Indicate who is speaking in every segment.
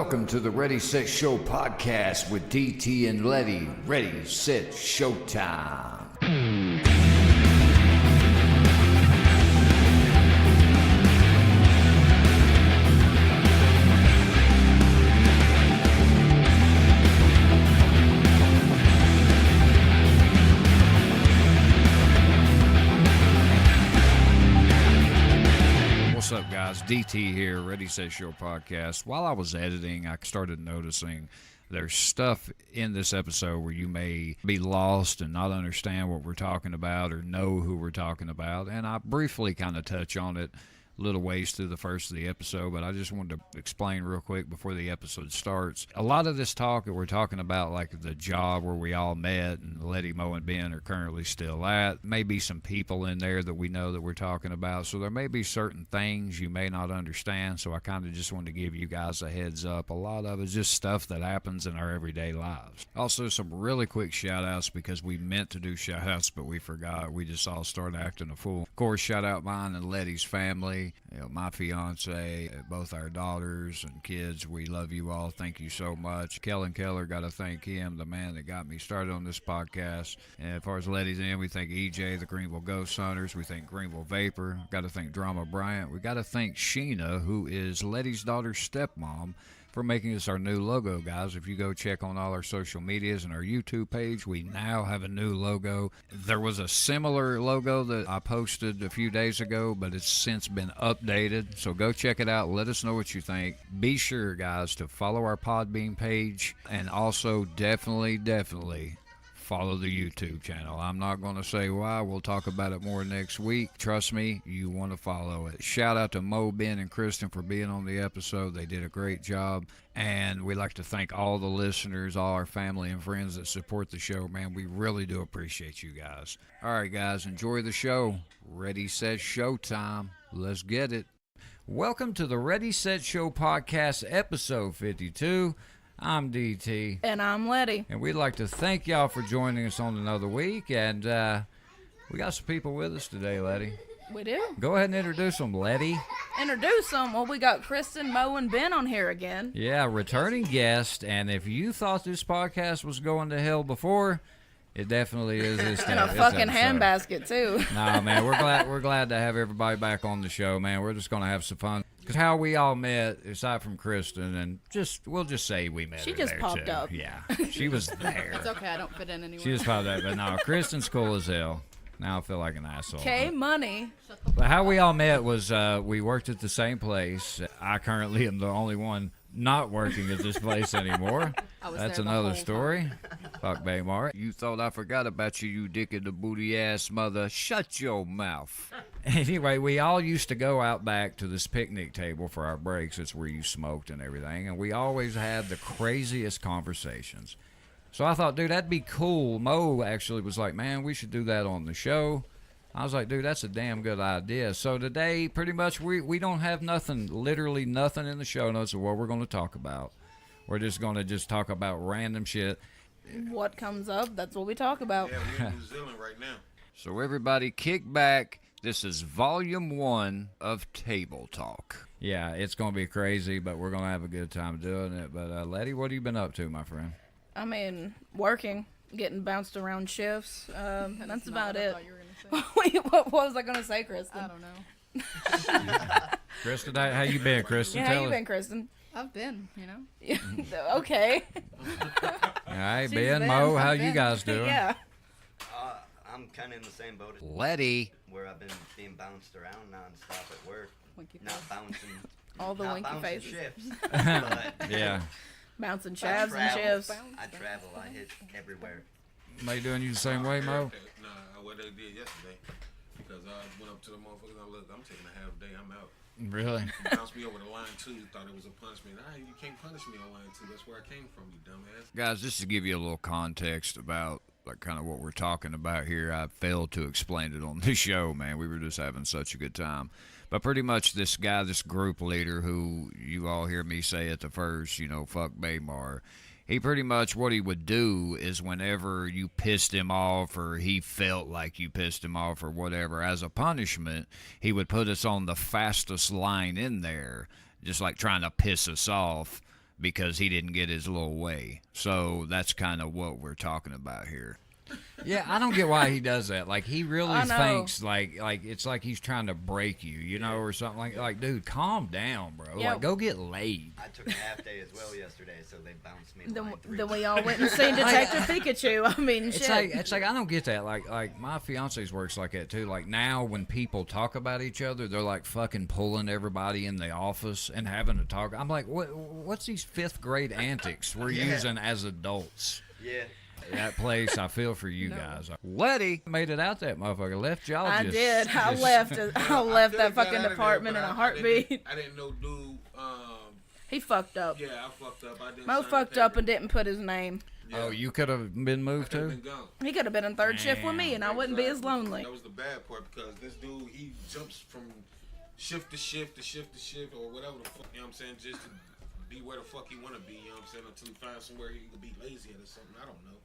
Speaker 1: Welcome to the Ready, Set, Show podcast with DT and Lette. Ready, Set, Showtime. What's up, guys? DT here, Ready, Set, Show podcast. While I was editing, I started noticing there's stuff in this episode where you may be lost and not understand what we're talking about or know who we're talking about. And I briefly kind of touch on it a little ways through the first of the episode, but I just wanted to explain real quick before the episode starts. A lot of this talk that we're talking about, like the job where we all met and Lette, Mo, and Ben are currently still at, maybe some people in there that we know that we're talking about. So there may be certain things you may not understand. So I kind of just wanted to give you guys a heads up. A lot of it's just stuff that happens in our everyday lives. Also, some really quick shout outs because we meant to do shout outs, but we forgot. We just all started acting a fool. Of course, shout out mine and Lette's family. You know, my fiance, both our daughters and kids, we love you all. Thank you so much. Kellen Keller, got to thank him, the man that got me started on this podcast. And as far as Lette's in, we thank EJ, the Greeneville Ghost Hunters. We thank Greeneville Vapor. Got to thank Drama Bryant. We got to thank Sheena, who is Lette's daughter's stepmom, for making us our new logo, guys. If you go check on all our social medias and our YouTube page, we now have a new logo. There was a similar logo that I posted a few days ago, but it's since been updated. So go check it out. Let us know what you think. Be sure, guys, to follow our Podbean page and also definitely follow the YouTube channel. I'm not going to say why. We'll talk about it more next week. Trust me, you want to follow it. Shout out to Mo, Ben, and Kristen for being on the episode. They did a great job. And we'd like to thank all the listeners, all our family and friends that support the show. Man, we really do appreciate you guys. All right, guys, enjoy the show. Ready, Set, Showtime. Let's get it. Welcome to the Ready, Set, Show podcast, episode 52. I'm DT.
Speaker 2: And I'm Lette.
Speaker 1: And we'd like to thank y'all for joining us on another week. And we got some people with us today, Lette.
Speaker 2: We do.
Speaker 1: Go ahead and introduce them, Lette.
Speaker 2: Introduce them. Well, we got Kristen, Mo, and Ben on here again.
Speaker 1: Yeah, returning guest. And if you thought this podcast was going to hell before, it definitely is this time.
Speaker 2: And a fucking handbasket, too.
Speaker 1: Nah, man, we're glad to have everybody back on the show, man. We're just going to have some fun. Because how we all met, aside from Kristen, and we'll just say we met
Speaker 2: She
Speaker 1: her
Speaker 2: just
Speaker 1: there,
Speaker 2: popped
Speaker 1: too.
Speaker 2: up.
Speaker 1: Yeah, she was there.
Speaker 3: It's okay, I don't fit in anywhere.
Speaker 1: She just popped up, but no, Kristen's cool as hell. Now I feel like an asshole.
Speaker 2: Okay, money.
Speaker 1: But how we all met was we worked at the same place. I currently am the only one not working at this place anymore. That's another story. Fuck Baymar. You thought I forgot about you, you dick in the booty ass mother. Shut your mouth. Anyway, we all used to go out back to this picnic table for our breaks. It's where you smoked and everything. And we always had the craziest conversations. So I thought, dude, that'd be cool. Mo actually was like, man, we should do that on the show. I was like, dude, that's a damn good idea. So today, pretty much, we don't have nothing, literally nothing in the show notes of what we're going to talk about. We're just going to talk about random shit.
Speaker 2: What comes up, that's what we talk about.
Speaker 4: Yeah, we're in New Zealand right now.
Speaker 1: So everybody kick back. This is volume 1 of Table Talk. Yeah, it's going to be crazy, but we're going to have a good time doing it. But Lette, what have you been up to, my friend?
Speaker 2: I mean, working, getting bounced around shifts. That's about it. Wait, what was I going to say, Kristen?
Speaker 3: I don't know.
Speaker 1: Kristen, how you been, Kristen?
Speaker 2: Yeah, how you been, Kristen?
Speaker 3: I've been, you know.
Speaker 2: Okay.
Speaker 1: All right,
Speaker 2: She's
Speaker 1: Ben,
Speaker 2: been.
Speaker 1: Mo, how
Speaker 3: I've
Speaker 1: you
Speaker 3: been.
Speaker 1: guys doing?
Speaker 2: Yeah.
Speaker 5: I'm kind of in the same boat as
Speaker 1: Lette.
Speaker 5: where I've been being bounced around nonstop at work.
Speaker 3: Winky
Speaker 5: Not
Speaker 3: face.
Speaker 5: bouncing.
Speaker 2: All the
Speaker 5: not
Speaker 2: winky
Speaker 5: bouncing
Speaker 2: faces.
Speaker 5: Shifts, but
Speaker 1: Yeah.
Speaker 2: Bouncing
Speaker 5: but I
Speaker 2: shabs and
Speaker 5: travel.
Speaker 2: shifts.
Speaker 5: I travel. I hit everywhere.
Speaker 1: They doing you the same way, Mo?
Speaker 4: Nah, what they did yesterday. Because I went up to the motherfuckers and I looked, I'm taking a half day, I'm out.
Speaker 1: Really?
Speaker 4: He bounced me over the line 2, thought it was a punishment. You can't punish me on line 2, that's where I came from, you dumbass.
Speaker 1: Guys, just to give you a little context about like kind of what we're talking about here, I failed to explain it on this show, man. We were just having such a good time. But pretty much this guy, this group leader who you all hear me say at the first, fuck Baymar, he pretty much, what he would do is whenever you pissed him off or he felt like you pissed him off or whatever, as a punishment, he would put us on the fastest line in there, just like trying to piss us off. because he didn't get his little way. So that's kind of what we're talking about here. Yeah, I don't get why he does that. Like, he really
Speaker 2: I know.
Speaker 1: thinks like it's like he's trying to break you, you know, or something like dude, calm down, bro.
Speaker 2: Yeah.
Speaker 1: Like, go get laid.
Speaker 5: I took a half day as well yesterday, so they bounced me.
Speaker 2: Then we all went and seen Detective Pikachu. I mean,
Speaker 1: It's like I don't get that. Like my fiance's works like that too. Like, now when people talk about each other, they're like fucking pulling everybody in the office and having to talk. I'm like, what's these 5th grade antics we're using as adults?
Speaker 5: Yeah.
Speaker 1: That place, I feel for you guys. Letty made it out that motherfucker. Left y'all.
Speaker 2: I
Speaker 1: just,
Speaker 2: did. I
Speaker 1: just-
Speaker 2: left. I left
Speaker 4: could've
Speaker 2: that
Speaker 4: got
Speaker 2: fucking
Speaker 4: out of there,
Speaker 2: department
Speaker 4: but
Speaker 2: in a
Speaker 4: I
Speaker 2: heartbeat.
Speaker 4: I didn't know dude.
Speaker 2: He fucked up.
Speaker 4: Yeah, I fucked up. I didn't
Speaker 2: Mo
Speaker 4: sign the
Speaker 2: fucked up
Speaker 4: paper.
Speaker 2: and didn't put his name.
Speaker 4: Yeah.
Speaker 1: Oh, you could have been moved
Speaker 4: Could've
Speaker 1: too.
Speaker 4: been gone.
Speaker 2: He could have been in third shift with me, and I wouldn't be as
Speaker 4: Exactly.
Speaker 2: lonely.
Speaker 4: That was the bad part, because this dude, he jumps from shift to shift to shift to shift, or whatever the fuck, you know what I'm saying, just to be where the fuck he want to be, you know what I'm saying, until he finds somewhere he can be lazy at or something, I don't know.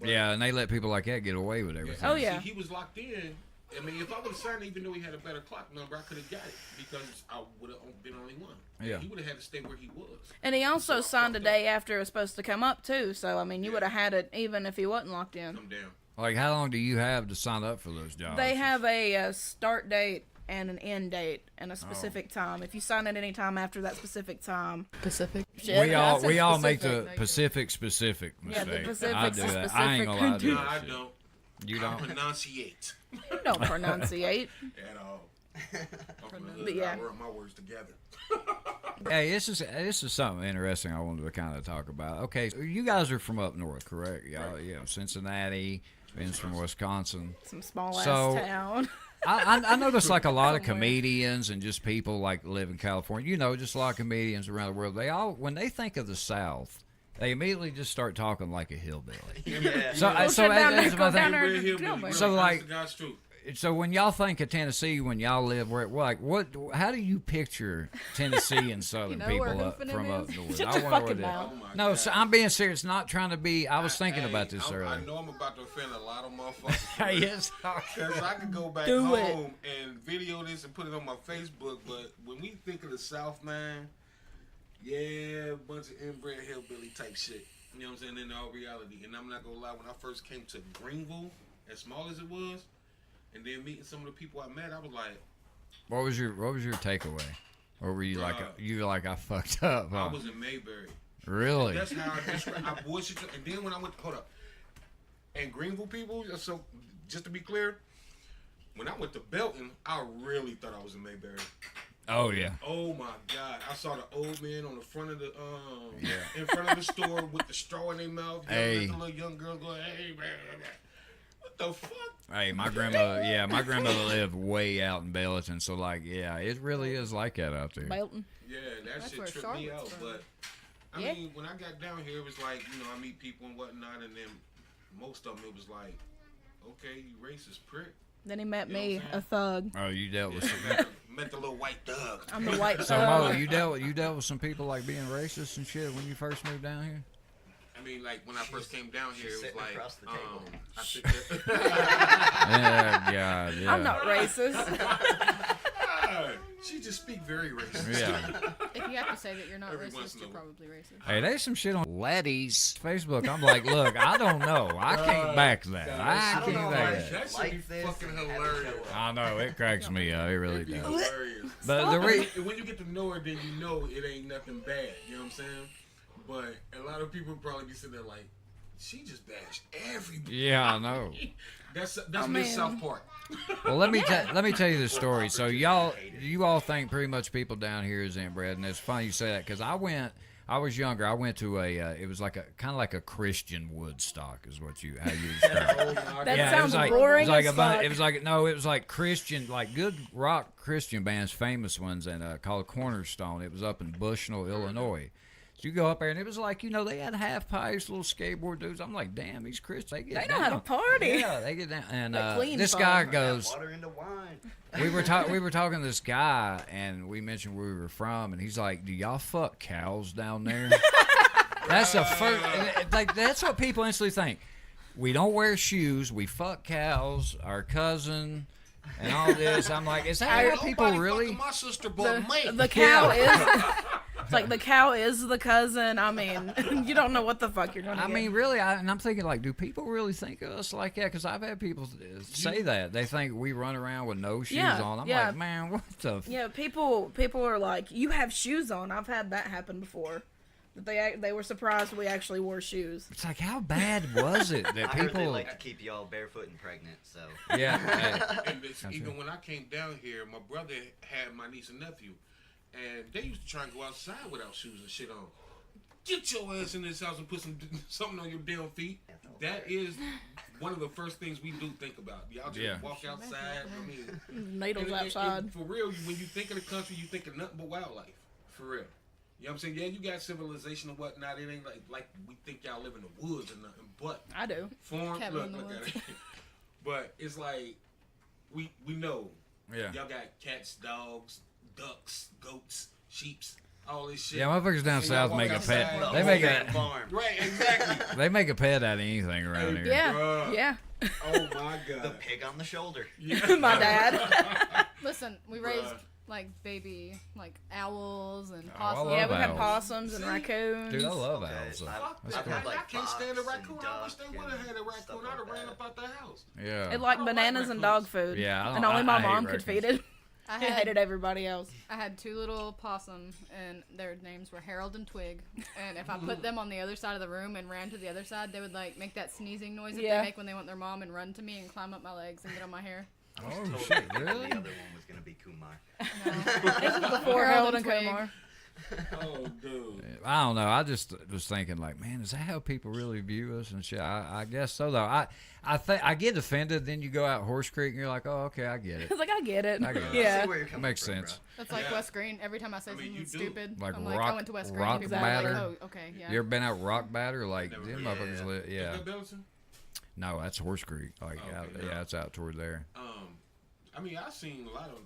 Speaker 4: But,
Speaker 1: Yeah, and they let people like that get away with everything.
Speaker 2: Oh, yeah.
Speaker 4: See, he was locked in. I mean, if I would have signed, even though he had a better clock number, I could have got it, because I would have been only one.
Speaker 1: Yeah.
Speaker 4: He would have had to stay where he was.
Speaker 2: And he also
Speaker 4: So,
Speaker 2: signed a
Speaker 4: fucked
Speaker 2: day after it was supposed to come up, too. So, I mean, you would have had it even if he wasn't locked in.
Speaker 4: Come down.
Speaker 1: Like, how long do you have to sign up for those jobs?
Speaker 2: They have a start date and an end date and a specific time. If you sign at any time after that specific time,
Speaker 3: Pacific.
Speaker 2: shit,
Speaker 1: We all
Speaker 2: that's
Speaker 1: we all make
Speaker 2: specific.
Speaker 1: the Pacific
Speaker 2: Yeah, the
Speaker 1: mistake.
Speaker 2: Pacific's
Speaker 1: I do
Speaker 2: the
Speaker 1: that. I ain't gonna lie to
Speaker 2: specific
Speaker 1: you.
Speaker 4: No, I
Speaker 1: Shit.
Speaker 4: don't.
Speaker 1: You
Speaker 4: I
Speaker 1: don't?
Speaker 4: pronunciate
Speaker 2: You don't pronunciate.
Speaker 4: at all. I'm from the hood.
Speaker 2: But yeah.
Speaker 4: I rub my words together.
Speaker 1: Hey, this is something interesting I wanted to kind of talk about. Okay, so you guys are from up north, correct? Y'all,
Speaker 4: Right.
Speaker 1: yeah, Cincinnati. Vince from Wisconsin.
Speaker 2: Some small ass
Speaker 1: So-
Speaker 2: town.
Speaker 1: I notice like a lot of
Speaker 2: Somewhere.
Speaker 1: comedians and just people like live in California. You know, just a lot of comedians around the world. They all, when they think of the South, they immediately just start talking like a hillbilly.
Speaker 5: Yeah.
Speaker 1: So,
Speaker 2: Go
Speaker 1: so
Speaker 2: down there,
Speaker 1: that's
Speaker 2: go
Speaker 1: my
Speaker 2: down
Speaker 1: thing.
Speaker 2: there.
Speaker 4: Red Hill,
Speaker 2: Gilbert.
Speaker 4: Billy,
Speaker 1: So,
Speaker 4: real
Speaker 1: like-
Speaker 4: honest to God's truth.
Speaker 1: So when y'all think of Tennessee, when y'all live where, like, what? How do you picture Tennessee and Southern
Speaker 3: know where
Speaker 1: people up,
Speaker 3: Hoofing
Speaker 1: from
Speaker 3: Him
Speaker 1: up
Speaker 3: is?
Speaker 1: north?
Speaker 2: Shut
Speaker 1: I
Speaker 2: your
Speaker 1: wonder what
Speaker 2: fucking
Speaker 1: it is.
Speaker 2: mouth.
Speaker 4: Oh my
Speaker 1: No,
Speaker 4: God.
Speaker 1: so I'm being serious. Not trying to be. I was thinking
Speaker 4: Hey,
Speaker 1: about this
Speaker 4: I
Speaker 1: earlier.
Speaker 4: know I'm about to offend a lot of motherfuckers.
Speaker 1: Hey, yes.
Speaker 4: Because I could go back
Speaker 2: Do it.
Speaker 4: home and video this and put it on my Facebook, but when we think of the South, man, yeah, a bunch of inbred hillbilly type shit. You know what I'm saying? In all reality. And I'm not going to lie, when I first came to Greeneville, as small as it was, and then meeting some of the people I met, I was like,
Speaker 1: What was your takeaway? Or were you like I fucked up? Huh?
Speaker 4: I was in Mayberry.
Speaker 1: Really?
Speaker 4: That's how I describe. I bullshit. And then when I went, hold up, and Greeneville people. So just to be clear, when I went to Belton, I really thought I was in Mayberry.
Speaker 1: Oh yeah.
Speaker 4: Oh my God! I saw the old man on the front of the in front of the store with the straw in their mouth.
Speaker 1: Hey.
Speaker 4: Hey, the little young girl going, "Hey man, what the fuck?"
Speaker 1: Hey, my grandmother lived way out in Belton, so like, yeah, it really is like that out there.
Speaker 2: Belton.
Speaker 4: Yeah, that
Speaker 3: That's
Speaker 4: shit
Speaker 3: where
Speaker 4: tripped me out.
Speaker 3: Charlotte's from.
Speaker 4: But I
Speaker 2: Yeah.
Speaker 4: mean, when I got down here, it was like, you know, I meet people and whatnot, and then most of them, it was like, okay, you racist prick.
Speaker 2: Then he met
Speaker 4: You know
Speaker 2: me,
Speaker 4: what I'm
Speaker 2: a thug.
Speaker 1: Oh, you dealt with
Speaker 4: Met the little white thug.
Speaker 2: I'm the white
Speaker 1: so
Speaker 2: thug.
Speaker 1: Mo, you dealt with some people like being racist and shit when you first moved down here.
Speaker 4: I mean, like when I first came down here,
Speaker 5: She's
Speaker 4: it was
Speaker 5: sitting
Speaker 4: like,
Speaker 5: across the table.
Speaker 4: I sit there.
Speaker 1: Yeah, God, yeah.
Speaker 2: I'm not racist.
Speaker 4: She just speak very racist.
Speaker 1: Yeah.
Speaker 3: If you have to say that you're not
Speaker 4: Every once
Speaker 3: racist,
Speaker 4: in
Speaker 3: you're
Speaker 4: a while.
Speaker 3: probably racist.
Speaker 1: Hey, there's some shit on Letty's Facebook. I'm like, look, I don't know. I can't back that. I
Speaker 5: I don't
Speaker 1: can't
Speaker 5: know
Speaker 1: back
Speaker 5: why
Speaker 1: that.
Speaker 4: That should
Speaker 5: Like
Speaker 4: be
Speaker 5: this
Speaker 4: fucking
Speaker 5: and have it
Speaker 4: hilarious.
Speaker 5: show up.
Speaker 1: I know it cracks me up. It really
Speaker 4: It'd be
Speaker 1: does.
Speaker 4: hilarious.
Speaker 1: But the
Speaker 4: When you get to know her, then you know it ain't nothing bad. You know what I'm saying? But a lot of people probably be sitting there like, she just bashed everybody.
Speaker 1: yeah, I know.
Speaker 4: That's
Speaker 2: Oh,
Speaker 4: Miss
Speaker 2: man.
Speaker 4: South Park.
Speaker 1: Well, let me tell you the story. So you all think pretty much people down here is inbred, and it's funny you say that because I was younger. I went to it was like a kind of like a Christian Woodstock is how you describe it.
Speaker 2: That
Speaker 1: Yeah,
Speaker 2: sounds
Speaker 1: it was like,
Speaker 2: boring
Speaker 1: it was like
Speaker 2: as
Speaker 1: a bunch,
Speaker 2: fuck.
Speaker 1: it was like Christian, like good rock Christian bands, famous ones, and called Cornerstone. It was up in Bushnell, Illinois. So you go up there, and it was like, you know, they had half pipes, little skateboard dudes. I'm like, damn, these Christians, they get
Speaker 2: They know how to
Speaker 1: down.
Speaker 2: party.
Speaker 1: Yeah, they get down. And
Speaker 2: They clean
Speaker 1: this
Speaker 2: fun.
Speaker 1: guy
Speaker 5: Got
Speaker 1: goes,
Speaker 5: water into wine.
Speaker 1: we were talking to this guy, and we mentioned where we were from, and he's like, "Do y'all fuck cows down there?" That's the first. Like that's what people instantly think. We don't wear shoes. We fuck cows. Our cousin, and all this. I'm like, is that how people
Speaker 4: Nobody
Speaker 1: really?
Speaker 4: fucking my sister but me.
Speaker 2: The cow is It's like the cow is the cousin. I mean, you don't know what the fuck you're gonna
Speaker 1: I
Speaker 2: get.
Speaker 1: mean, really, and I'm thinking, like, do people really think of us like that? Because I've had people say that. They think we run around with no shoes on. I'm like, man, what the...
Speaker 2: Yeah, people are like, you have shoes on. I've had that happen before. That they were surprised we actually wore shoes.
Speaker 1: It's like, how bad was it that
Speaker 5: I heard
Speaker 1: people...
Speaker 5: they like to keep y'all barefoot and pregnant, so.
Speaker 1: Yeah.
Speaker 4: And even when I came down here, my brother had my niece and nephew, and they used to try and go outside without shoes and shit on. Get your ass in this house and put something on your damn feet. That is one of the first things we do think about. Y'all just walk outside. I mean,
Speaker 2: Needles outside.
Speaker 4: And for real, when you think of the country, you think of nothing but wildlife. For real. You know what I'm saying? Yeah, you got civilization and whatnot. It ain't like we think y'all live in the woods or nothing. But
Speaker 2: I do.
Speaker 3: Kevin in the
Speaker 4: look at
Speaker 3: woods.
Speaker 4: it. But it's like we know.
Speaker 1: Yeah.
Speaker 4: Y'all got cats, dogs, ducks, goats, sheeps, all this shit.
Speaker 1: Yeah, motherfuckers down
Speaker 4: And y'all
Speaker 1: south
Speaker 4: walk
Speaker 1: make a
Speaker 4: outside,
Speaker 1: pet.
Speaker 4: the
Speaker 1: They
Speaker 4: whole
Speaker 1: make
Speaker 4: damn
Speaker 1: a
Speaker 5: farm.
Speaker 4: Right, exactly.
Speaker 1: they make a pet out of anything around here.
Speaker 2: Yeah,
Speaker 4: Bruh.
Speaker 2: yeah.
Speaker 4: Oh my god.
Speaker 5: The pig on the shoulder.
Speaker 2: My dad.
Speaker 3: Listen, we raised like baby like owls and
Speaker 1: I
Speaker 3: possums.
Speaker 1: love
Speaker 2: Yeah, we had
Speaker 1: owls.
Speaker 2: possums and
Speaker 4: See?
Speaker 2: raccoons.
Speaker 1: Dude, I love
Speaker 5: Okay,
Speaker 1: owls. though.
Speaker 4: Fuck
Speaker 1: That's
Speaker 4: that.
Speaker 1: cool.
Speaker 5: I've
Speaker 4: I
Speaker 5: like
Speaker 4: can't stand a
Speaker 5: fox
Speaker 4: raccoon.
Speaker 5: and
Speaker 4: I wish they
Speaker 5: duck
Speaker 4: would have had a
Speaker 5: and
Speaker 4: raccoon.
Speaker 5: stuff
Speaker 4: I'd have
Speaker 5: like
Speaker 4: ran
Speaker 5: that.
Speaker 4: up out the house.
Speaker 1: Yeah.
Speaker 2: It liked
Speaker 4: I don't like
Speaker 2: bananas and
Speaker 4: raccoons.
Speaker 2: dog food.
Speaker 1: Yeah, I don't-
Speaker 2: and only my
Speaker 1: I hate
Speaker 2: mom could
Speaker 1: raccoons.
Speaker 2: feed it.
Speaker 3: I
Speaker 2: It hated
Speaker 3: had
Speaker 2: everybody else.
Speaker 3: I had two little possums, and their names were Harold and Twig. And if I put them on the other side of the room and ran to the other side, they would like make that sneezing noise that
Speaker 2: Yeah.
Speaker 3: they make when they want their mom and run to me and climb up my legs and get on my hair.
Speaker 1: Oh,
Speaker 5: Totally
Speaker 1: shit,
Speaker 5: the
Speaker 1: really?
Speaker 5: other one was gonna be Kumar.
Speaker 2: Before Harold and
Speaker 3: Twig.
Speaker 2: Kumar.
Speaker 4: Oh, dude.
Speaker 1: I don't know. I just was thinking, like, man, is that how people really view us and shit? I guess so, though. I think I get offended. Then you go out Horse Creek and you're like, oh, okay, I get it.
Speaker 2: It's like, I get it.
Speaker 1: I get it.
Speaker 2: Yeah.
Speaker 5: See where you're coming
Speaker 1: Makes
Speaker 5: from,
Speaker 1: sense.
Speaker 5: bro.
Speaker 3: That's like
Speaker 4: Yeah.
Speaker 3: West Green. Every time I say
Speaker 4: I mean,
Speaker 3: something
Speaker 4: you do.
Speaker 3: stupid,
Speaker 1: Like
Speaker 3: I'm
Speaker 1: rock-
Speaker 3: like, I went to West Green.
Speaker 1: rock
Speaker 3: People are like,
Speaker 1: batter.
Speaker 3: oh, okay, yeah.
Speaker 1: You ever been out Rock Batter? Like,
Speaker 4: Never
Speaker 1: them
Speaker 4: been.
Speaker 1: motherfuckers lit. Yeah.
Speaker 4: Is that Belton?
Speaker 1: No, that's Horse Creek. Like,
Speaker 4: Okay,
Speaker 1: out,
Speaker 4: no.
Speaker 1: yeah, it's out toward there.
Speaker 4: I mean, I've seen a lot of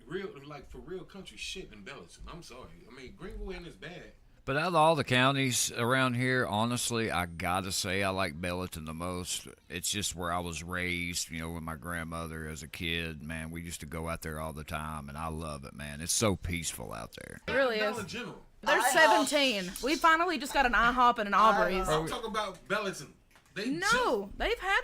Speaker 4: real, like for real country shit in Belton. I'm sorry. I mean, Greeneville ain't as bad.
Speaker 1: But out of all the counties around here, honestly, I gotta say I like Belton the most. It's just where I was raised, you know, with my grandmother as a kid. Man, we used to go out there all the time, and I love it, man. It's so peaceful out there.
Speaker 2: It really
Speaker 4: Dollar
Speaker 2: is.
Speaker 4: General.
Speaker 2: There's 17. We finally just got an IHOP and an Aubrey's.
Speaker 4: I'm talking about Belton. They
Speaker 2: No, they've had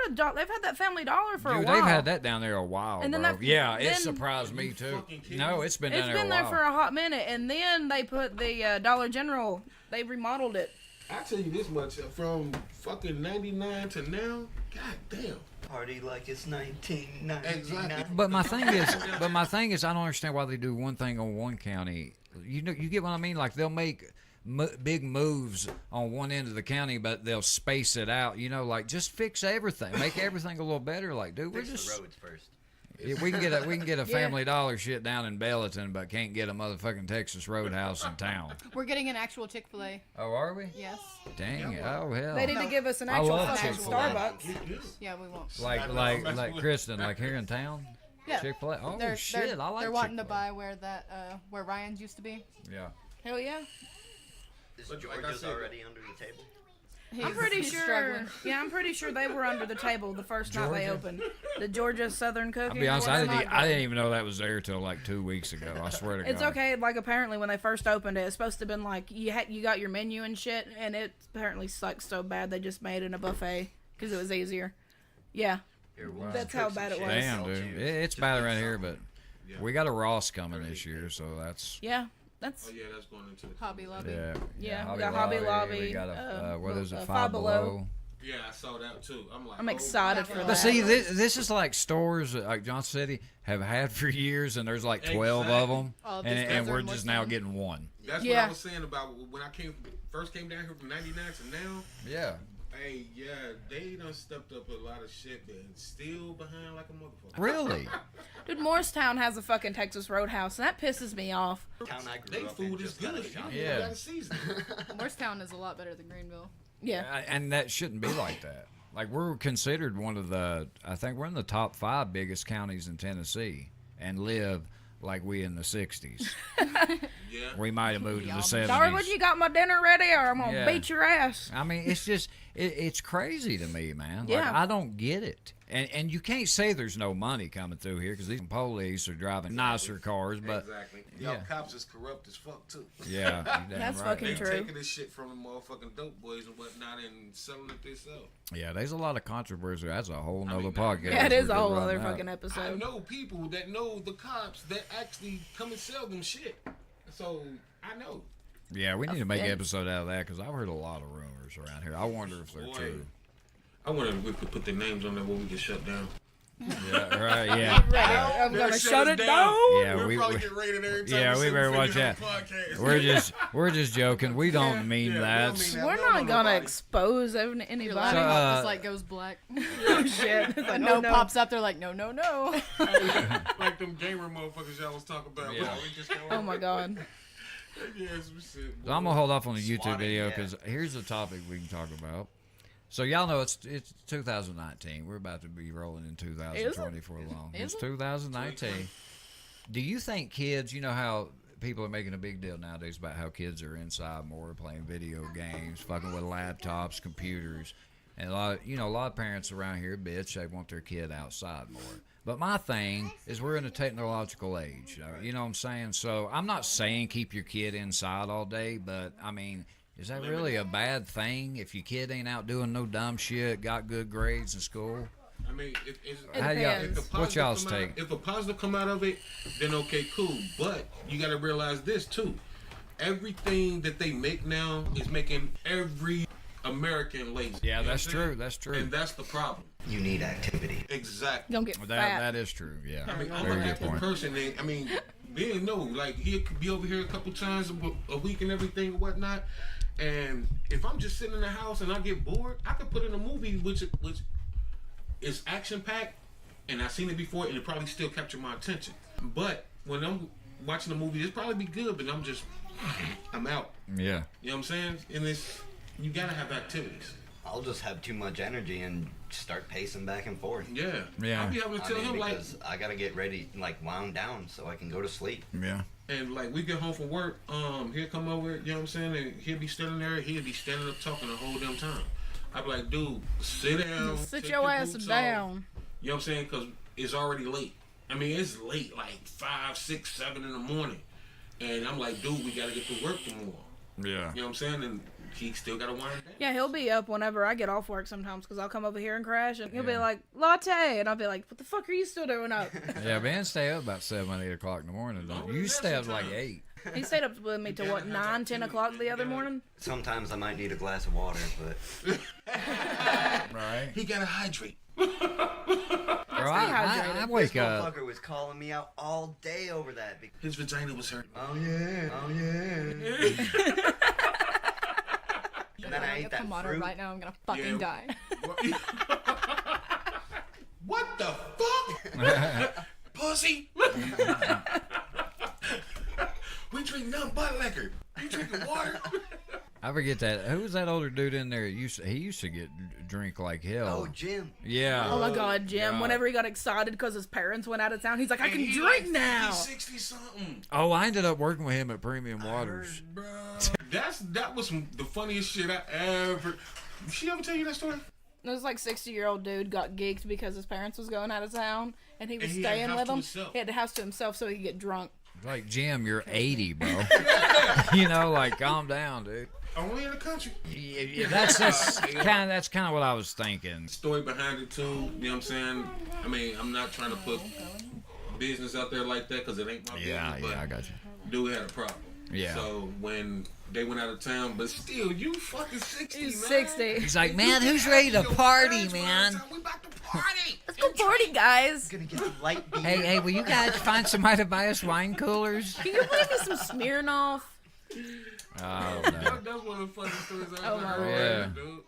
Speaker 2: that Family Dollar for a
Speaker 1: Dude,
Speaker 2: while.
Speaker 1: they've had that down there a while,
Speaker 2: And then
Speaker 1: bro.
Speaker 2: that-
Speaker 1: Yeah, it
Speaker 2: then-
Speaker 1: surprised me
Speaker 4: You
Speaker 1: too.
Speaker 4: fucking kidding
Speaker 1: No,
Speaker 4: me?
Speaker 1: it's been
Speaker 2: It's
Speaker 1: down
Speaker 2: been
Speaker 1: there
Speaker 2: there
Speaker 1: a
Speaker 2: for
Speaker 1: while.
Speaker 2: a hot minute, and then they put the Dollar General. They remodeled it.
Speaker 4: I tell you this much: from fucking '99 to now, god damn.
Speaker 5: Party like it's 1999.
Speaker 4: Exactly.
Speaker 1: But my thing is, I don't understand why they do one thing on one county. You know, you get what I mean? Like they'll make big moves on one end of the county, but they'll space it out. You know, like just fix everything, make everything a little better. Like, dude, we're
Speaker 5: Fix
Speaker 1: just
Speaker 5: the roads first.
Speaker 1: yeah, we can get a Family Dollar shit down in Belton, but can't get a motherfucking Texas Roadhouse in town.
Speaker 3: We're getting an actual Chick-fil-A.
Speaker 1: Oh, are we?
Speaker 3: Yes.
Speaker 1: Dang it! Oh hell!
Speaker 2: They need to give us an
Speaker 1: I
Speaker 2: actual
Speaker 1: love
Speaker 2: fucking
Speaker 1: Chick-fil-A.
Speaker 2: Starbucks.
Speaker 3: Yeah, we won't.
Speaker 1: like Kristen, like here in town.
Speaker 3: Yeah.
Speaker 1: Chick-fil-A. Oh
Speaker 3: They're,
Speaker 1: shit!
Speaker 3: they're,
Speaker 1: I like
Speaker 3: they're wanting to
Speaker 1: Chick-fil-A.
Speaker 3: buy where Ryan's used to be.
Speaker 1: Yeah.
Speaker 2: Hell yeah.
Speaker 5: Is
Speaker 4: But like I
Speaker 5: Georgia's
Speaker 4: said-
Speaker 5: already under the table?
Speaker 2: I'm pretty
Speaker 3: He's
Speaker 2: sure.
Speaker 3: struggling.
Speaker 2: Yeah, I'm pretty sure they were under the table the first night they
Speaker 1: Georgia?
Speaker 2: opened. The Georgia Southern Cooking.
Speaker 1: I'll be honest,
Speaker 2: whatever.
Speaker 1: I didn't even know that was there till like 2 weeks ago. I swear to God.
Speaker 2: It's okay. Like apparently, when they first opened it, it's supposed to have been like you got your menu and shit, and it apparently sucked so bad they just made it a buffet because it was easier. Yeah,
Speaker 5: Here, we'll
Speaker 2: That's
Speaker 5: just
Speaker 2: how
Speaker 5: cook some
Speaker 2: bad it
Speaker 5: shit
Speaker 2: was.
Speaker 5: and
Speaker 1: Damn,
Speaker 5: sell
Speaker 1: dude.
Speaker 5: to you.
Speaker 1: It's
Speaker 5: Just
Speaker 1: bad
Speaker 5: get
Speaker 1: around here,
Speaker 5: some.
Speaker 1: but we got a Ross coming this year, so that's
Speaker 2: yeah. That's
Speaker 4: Oh yeah, that's going into the
Speaker 3: Hobby Lobby.
Speaker 1: yeah.
Speaker 2: Yeah, we got Hobby Lobby,
Speaker 1: We got a what is it?
Speaker 2: Five
Speaker 1: Five
Speaker 2: Below.
Speaker 1: Below.
Speaker 4: Yeah, I saw that too. I'm like,
Speaker 2: I'm
Speaker 4: oh,
Speaker 2: excited for
Speaker 3: But
Speaker 2: that.
Speaker 1: But see, this is like stores that, like Johnson City have had for years, and there's like 12 of
Speaker 4: Exactly.
Speaker 1: them,
Speaker 3: Oh,
Speaker 1: and,
Speaker 3: these guys
Speaker 1: and
Speaker 3: are
Speaker 1: we're
Speaker 3: more
Speaker 1: just now
Speaker 3: fun.
Speaker 1: getting one.
Speaker 4: That's
Speaker 2: Yeah.
Speaker 4: what I was saying about when I first came down here from '99 to now.
Speaker 1: Yeah.
Speaker 4: Hey, yeah, they done stepped up a lot of shit, but still behind like a motherfucker.
Speaker 1: Really?
Speaker 2: Dude, Morristown has a fucking Texas Roadhouse, and that pisses me off.
Speaker 5: Town I grew
Speaker 4: They
Speaker 5: up in
Speaker 4: food is
Speaker 5: just got
Speaker 4: good.
Speaker 5: a shop.
Speaker 4: You
Speaker 1: Yeah.
Speaker 4: gotta season it.
Speaker 3: Morristown is a lot better than Greeneville.
Speaker 2: Yeah.
Speaker 1: And that shouldn't be like that. Like we're considered one of I think we're in the top 5 biggest counties in Tennessee, and live like we in the 60s.
Speaker 4: Yeah.
Speaker 1: We might have moved to the
Speaker 3: Yum.
Speaker 1: 70s.
Speaker 2: Sorry, when you got my dinner ready, or I'm gonna
Speaker 1: Yeah.
Speaker 2: beat your ass.
Speaker 1: I mean, it's just it's crazy to me, man. Like,
Speaker 2: Yeah.
Speaker 1: I don't get it. And you can't say there's no money coming through here because these police are driving nicer cars, but
Speaker 4: Exactly. Y'all
Speaker 1: yeah.
Speaker 4: cops is corrupt as fuck too.
Speaker 1: yeah, you damn
Speaker 2: That's
Speaker 1: right.
Speaker 2: fucking
Speaker 4: They
Speaker 2: true.
Speaker 4: taking this shit from the motherfucking dope boys and whatnot and selling it themselves.
Speaker 1: Yeah, there's a lot of controversy. That's a whole nother
Speaker 4: mean,
Speaker 1: podcast.
Speaker 2: Yeah, it
Speaker 1: we
Speaker 2: is a
Speaker 1: could
Speaker 2: whole
Speaker 1: run
Speaker 2: other
Speaker 1: out.
Speaker 2: fucking
Speaker 4: I
Speaker 2: episode.
Speaker 4: know people that know the cops that actually come and sell them shit. So I know.
Speaker 1: Yeah, we need to make an
Speaker 2: Yeah.
Speaker 1: episode out of that because I've heard a lot of rumors around here. I wonder if they're
Speaker 4: Boy.
Speaker 1: true.
Speaker 4: I wonder if we could put the names on there where we get shut down.
Speaker 1: Yeah, right. Yeah.
Speaker 2: I'm
Speaker 4: They'll
Speaker 2: gonna
Speaker 4: shut
Speaker 2: shut
Speaker 4: us
Speaker 2: it
Speaker 4: down.
Speaker 2: down.
Speaker 1: Yeah,
Speaker 4: We'll
Speaker 1: we
Speaker 4: probably get rated every time.
Speaker 1: yeah,
Speaker 4: we
Speaker 1: we
Speaker 4: say
Speaker 1: better
Speaker 4: we
Speaker 1: watch
Speaker 4: have
Speaker 1: that.
Speaker 4: a podcast.
Speaker 1: We're just joking. We don't mean
Speaker 4: yeah,
Speaker 1: that.
Speaker 4: we don't mean that.
Speaker 2: We're
Speaker 4: No,
Speaker 2: not
Speaker 4: no,
Speaker 2: gonna
Speaker 4: nobody.
Speaker 2: expose
Speaker 3: You're
Speaker 2: anybody.
Speaker 3: laughing,
Speaker 1: So,
Speaker 3: this light goes black.
Speaker 2: Oh, shit. It's
Speaker 3: A
Speaker 2: like,
Speaker 3: note
Speaker 2: no.
Speaker 3: pops up. They're like, no, no, no.
Speaker 4: Like them gamer motherfuckers y'all was talking about.
Speaker 1: Yeah.
Speaker 4: Wow, we just don't-
Speaker 2: Oh my god.
Speaker 4: Yes, we said,
Speaker 1: So I'm gonna hold off on the YouTube
Speaker 5: Swatting,
Speaker 1: video
Speaker 5: yeah.
Speaker 1: because here's the topic we can talk about. So y'all know it's 2019. We're about to be rolling in 2020 for long.
Speaker 3: Is
Speaker 1: It's
Speaker 3: it?
Speaker 1: 2019. Do you think kids? You know how people are making a big deal nowadays about how kids are inside more playing video games, fucking with laptops, computers, and a lot of parents around here bitch they want their kid outside more. But my thing is we're in a technological age. You know what I'm saying? So I'm not saying keep your kid inside all day, but I mean, is that really a bad thing if your kid ain't out doing no dumb shit, got good grades in school?
Speaker 4: I mean,
Speaker 1: How y'all,
Speaker 2: depends.
Speaker 4: if the
Speaker 1: what y'all's
Speaker 4: positive come out-
Speaker 1: take?
Speaker 4: If a positive come out of it, then okay, cool. But you got to realize this too: everything that they make now is making every American lazy.
Speaker 1: Yeah,
Speaker 4: You know
Speaker 1: that's
Speaker 4: what I'm saying?
Speaker 1: true. That's true.
Speaker 4: And that's the problem.
Speaker 5: You need activity.
Speaker 4: Exactly.
Speaker 2: Don't get
Speaker 1: That
Speaker 2: fat.
Speaker 1: that is true. Yeah,
Speaker 4: I mean, I'm
Speaker 1: very
Speaker 4: an
Speaker 1: good
Speaker 4: active
Speaker 1: point.
Speaker 4: person. And, I mean, being like he could be over here a couple times a week and everything and whatnot. And if I'm just sitting in the house and I get bored, I could put in a movie which is action packed, and I've seen it before, and it probably still capture my attention. But when I'm watching a movie, it's probably be good, but I'm out.
Speaker 1: Yeah.
Speaker 4: You know what I'm saying? And you gotta have activities.
Speaker 5: I'll just have too much energy and start pacing back and forth.
Speaker 4: Yeah.
Speaker 1: Yeah.
Speaker 4: I'll be having to tell him like.
Speaker 5: because I gotta get ready, like wound down, so I can go to sleep.
Speaker 1: Yeah.
Speaker 4: And like we get home from work, he'll come over, you know what I'm saying, and he'll be standing there, he'll be standing up talking the whole damn time. I'd be like, dude, sit down.
Speaker 2: Sit
Speaker 4: take
Speaker 2: your ass
Speaker 4: boots
Speaker 2: down.
Speaker 4: off. You know what I'm saying? Because it's already late. I mean, it's late, like 5, 6, 7 in the morning. And I'm like, dude, we got to get to work tomorrow.
Speaker 1: Yeah.
Speaker 4: You know what I'm saying? And he still got to wind down.
Speaker 2: Yeah, he'll be up whenever I get off work sometimes because I'll come over here and crash and he'll be like, latte. And I'll be like, what the fuck are you still doing up?
Speaker 1: Yeah, Ben stay up about 7, 8 o'clock in the morning. Don't you? You stay up like 8.
Speaker 2: He stayed up with me till what, 9, 10 o'clock the other morning?
Speaker 5: Sometimes I might need a glass of water, but
Speaker 1: Right.
Speaker 4: He got to hydrate.
Speaker 1: Bro,
Speaker 2: hydrated.
Speaker 1: I
Speaker 5: this
Speaker 1: wake up.
Speaker 5: motherfucker was calling me out all day over that.
Speaker 4: His vagina was hurting.
Speaker 5: Oh yeah, oh yeah. And then I ate that
Speaker 3: Kamado
Speaker 5: fruit.
Speaker 3: right now. I'm gonna fucking die.
Speaker 4: What the fuck? Pussy. We drink nothing but liquor. You drinking water?
Speaker 1: I forget that. Who was that older dude in there? He used to get drink like hell.
Speaker 5: Oh, Jim.
Speaker 1: Yeah.
Speaker 2: Oh my god, Jim.
Speaker 1: God.
Speaker 2: Whenever he got excited because his parents went out of town, he's like, I
Speaker 4: And
Speaker 2: can
Speaker 4: he
Speaker 2: drink
Speaker 4: like
Speaker 2: now.
Speaker 4: 50, 60 something.
Speaker 1: Oh, I ended up working with him at Premium Waters.
Speaker 4: Bro. That was the funniest shit I ever. Did she ever tell you that story?
Speaker 2: This like 60-year-old dude got geeked because his parents was going out of town and he was
Speaker 4: And he had a
Speaker 2: staying
Speaker 4: house
Speaker 2: with
Speaker 4: to
Speaker 2: them.
Speaker 4: himself.
Speaker 2: He had the house to himself so he could get drunk.
Speaker 1: Like, Jim, you're 80, bro. You know, like, calm down, dude.
Speaker 4: Only in the country.
Speaker 1: Yeah, that's kind of what I was thinking.
Speaker 4: Story behind it too. You know what I'm saying? I mean, I'm not trying to put business out there like that because it ain't my
Speaker 1: Yeah,
Speaker 4: business.
Speaker 1: yeah, I
Speaker 4: But
Speaker 1: got you.
Speaker 4: dude had a problem.
Speaker 1: Yeah.
Speaker 4: So when they went out of town, but still, you fucking 60,
Speaker 2: He's
Speaker 4: man.
Speaker 2: 60.
Speaker 1: He's like, man, who's ready to
Speaker 4: Your
Speaker 1: party,
Speaker 4: parents by the
Speaker 1: man?
Speaker 4: time We about to party.
Speaker 2: Let's go party, guys.
Speaker 5: Gonna get the light beam.
Speaker 1: Hey, will you guys find somebody to buy us wine coolers?
Speaker 2: Can you bring me some Smirnoff?
Speaker 1: Oh, no.
Speaker 4: That's one of the funniest stories I've
Speaker 2: Oh,
Speaker 4: ever
Speaker 2: my
Speaker 4: heard,
Speaker 1: Lord.
Speaker 4: dude.